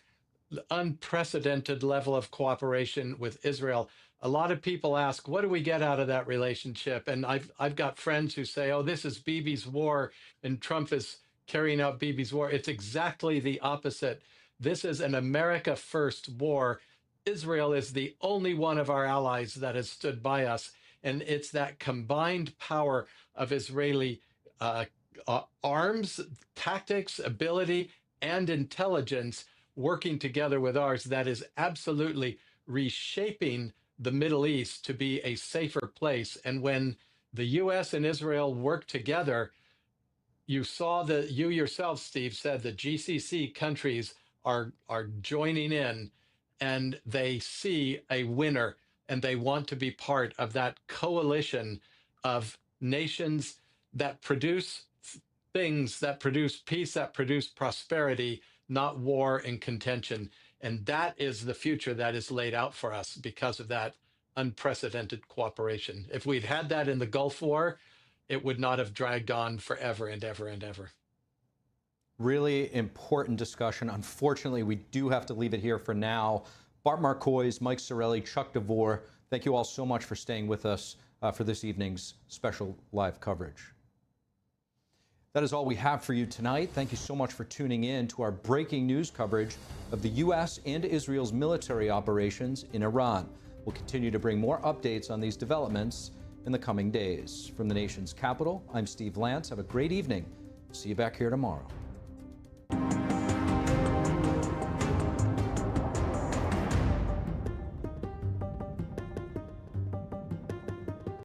unprecedented level of cooperation with Israel. A lot of people ask, what do we get out of that relationship? And I've got friends who say, oh, this is Bibi's war and Trump is carrying out Bibi's war. It's exactly the opposite. This is an America first war. Israel is the only one of our allies that has stood by us. And it's that combined power of Israeli arms, tactics, ability, and intelligence working together with ours that is absolutely reshaping the Middle East to be a safer place. And when the U.S. and Israel work together, you yourself, Steve, said the GCC countries are joining in and they see a winner and they want to be part of that coalition of nations that produce things, that produce peace, that produce prosperity, not war and contention. And that is the future that is laid out for us because of that unprecedented cooperation. If we'd had that in the Gulf War, it would not have dragged on forever and ever and ever. Really important discussion. Unfortunately, we do have to leave it here for now. Bart Marcois, Mike Saraille, Chuck DeVore, thank you all so much for staying with us for this evening's special live coverage. That is all we have for you tonight. Thank you so much for tuning in to our breaking news coverage of the U.S. and Israel's military operations in Iran. We'll continue to bring more updates on these developments in the coming days. From the nation's capital, I'm Steve Lance. Have a great evening. See you back here tomorrow.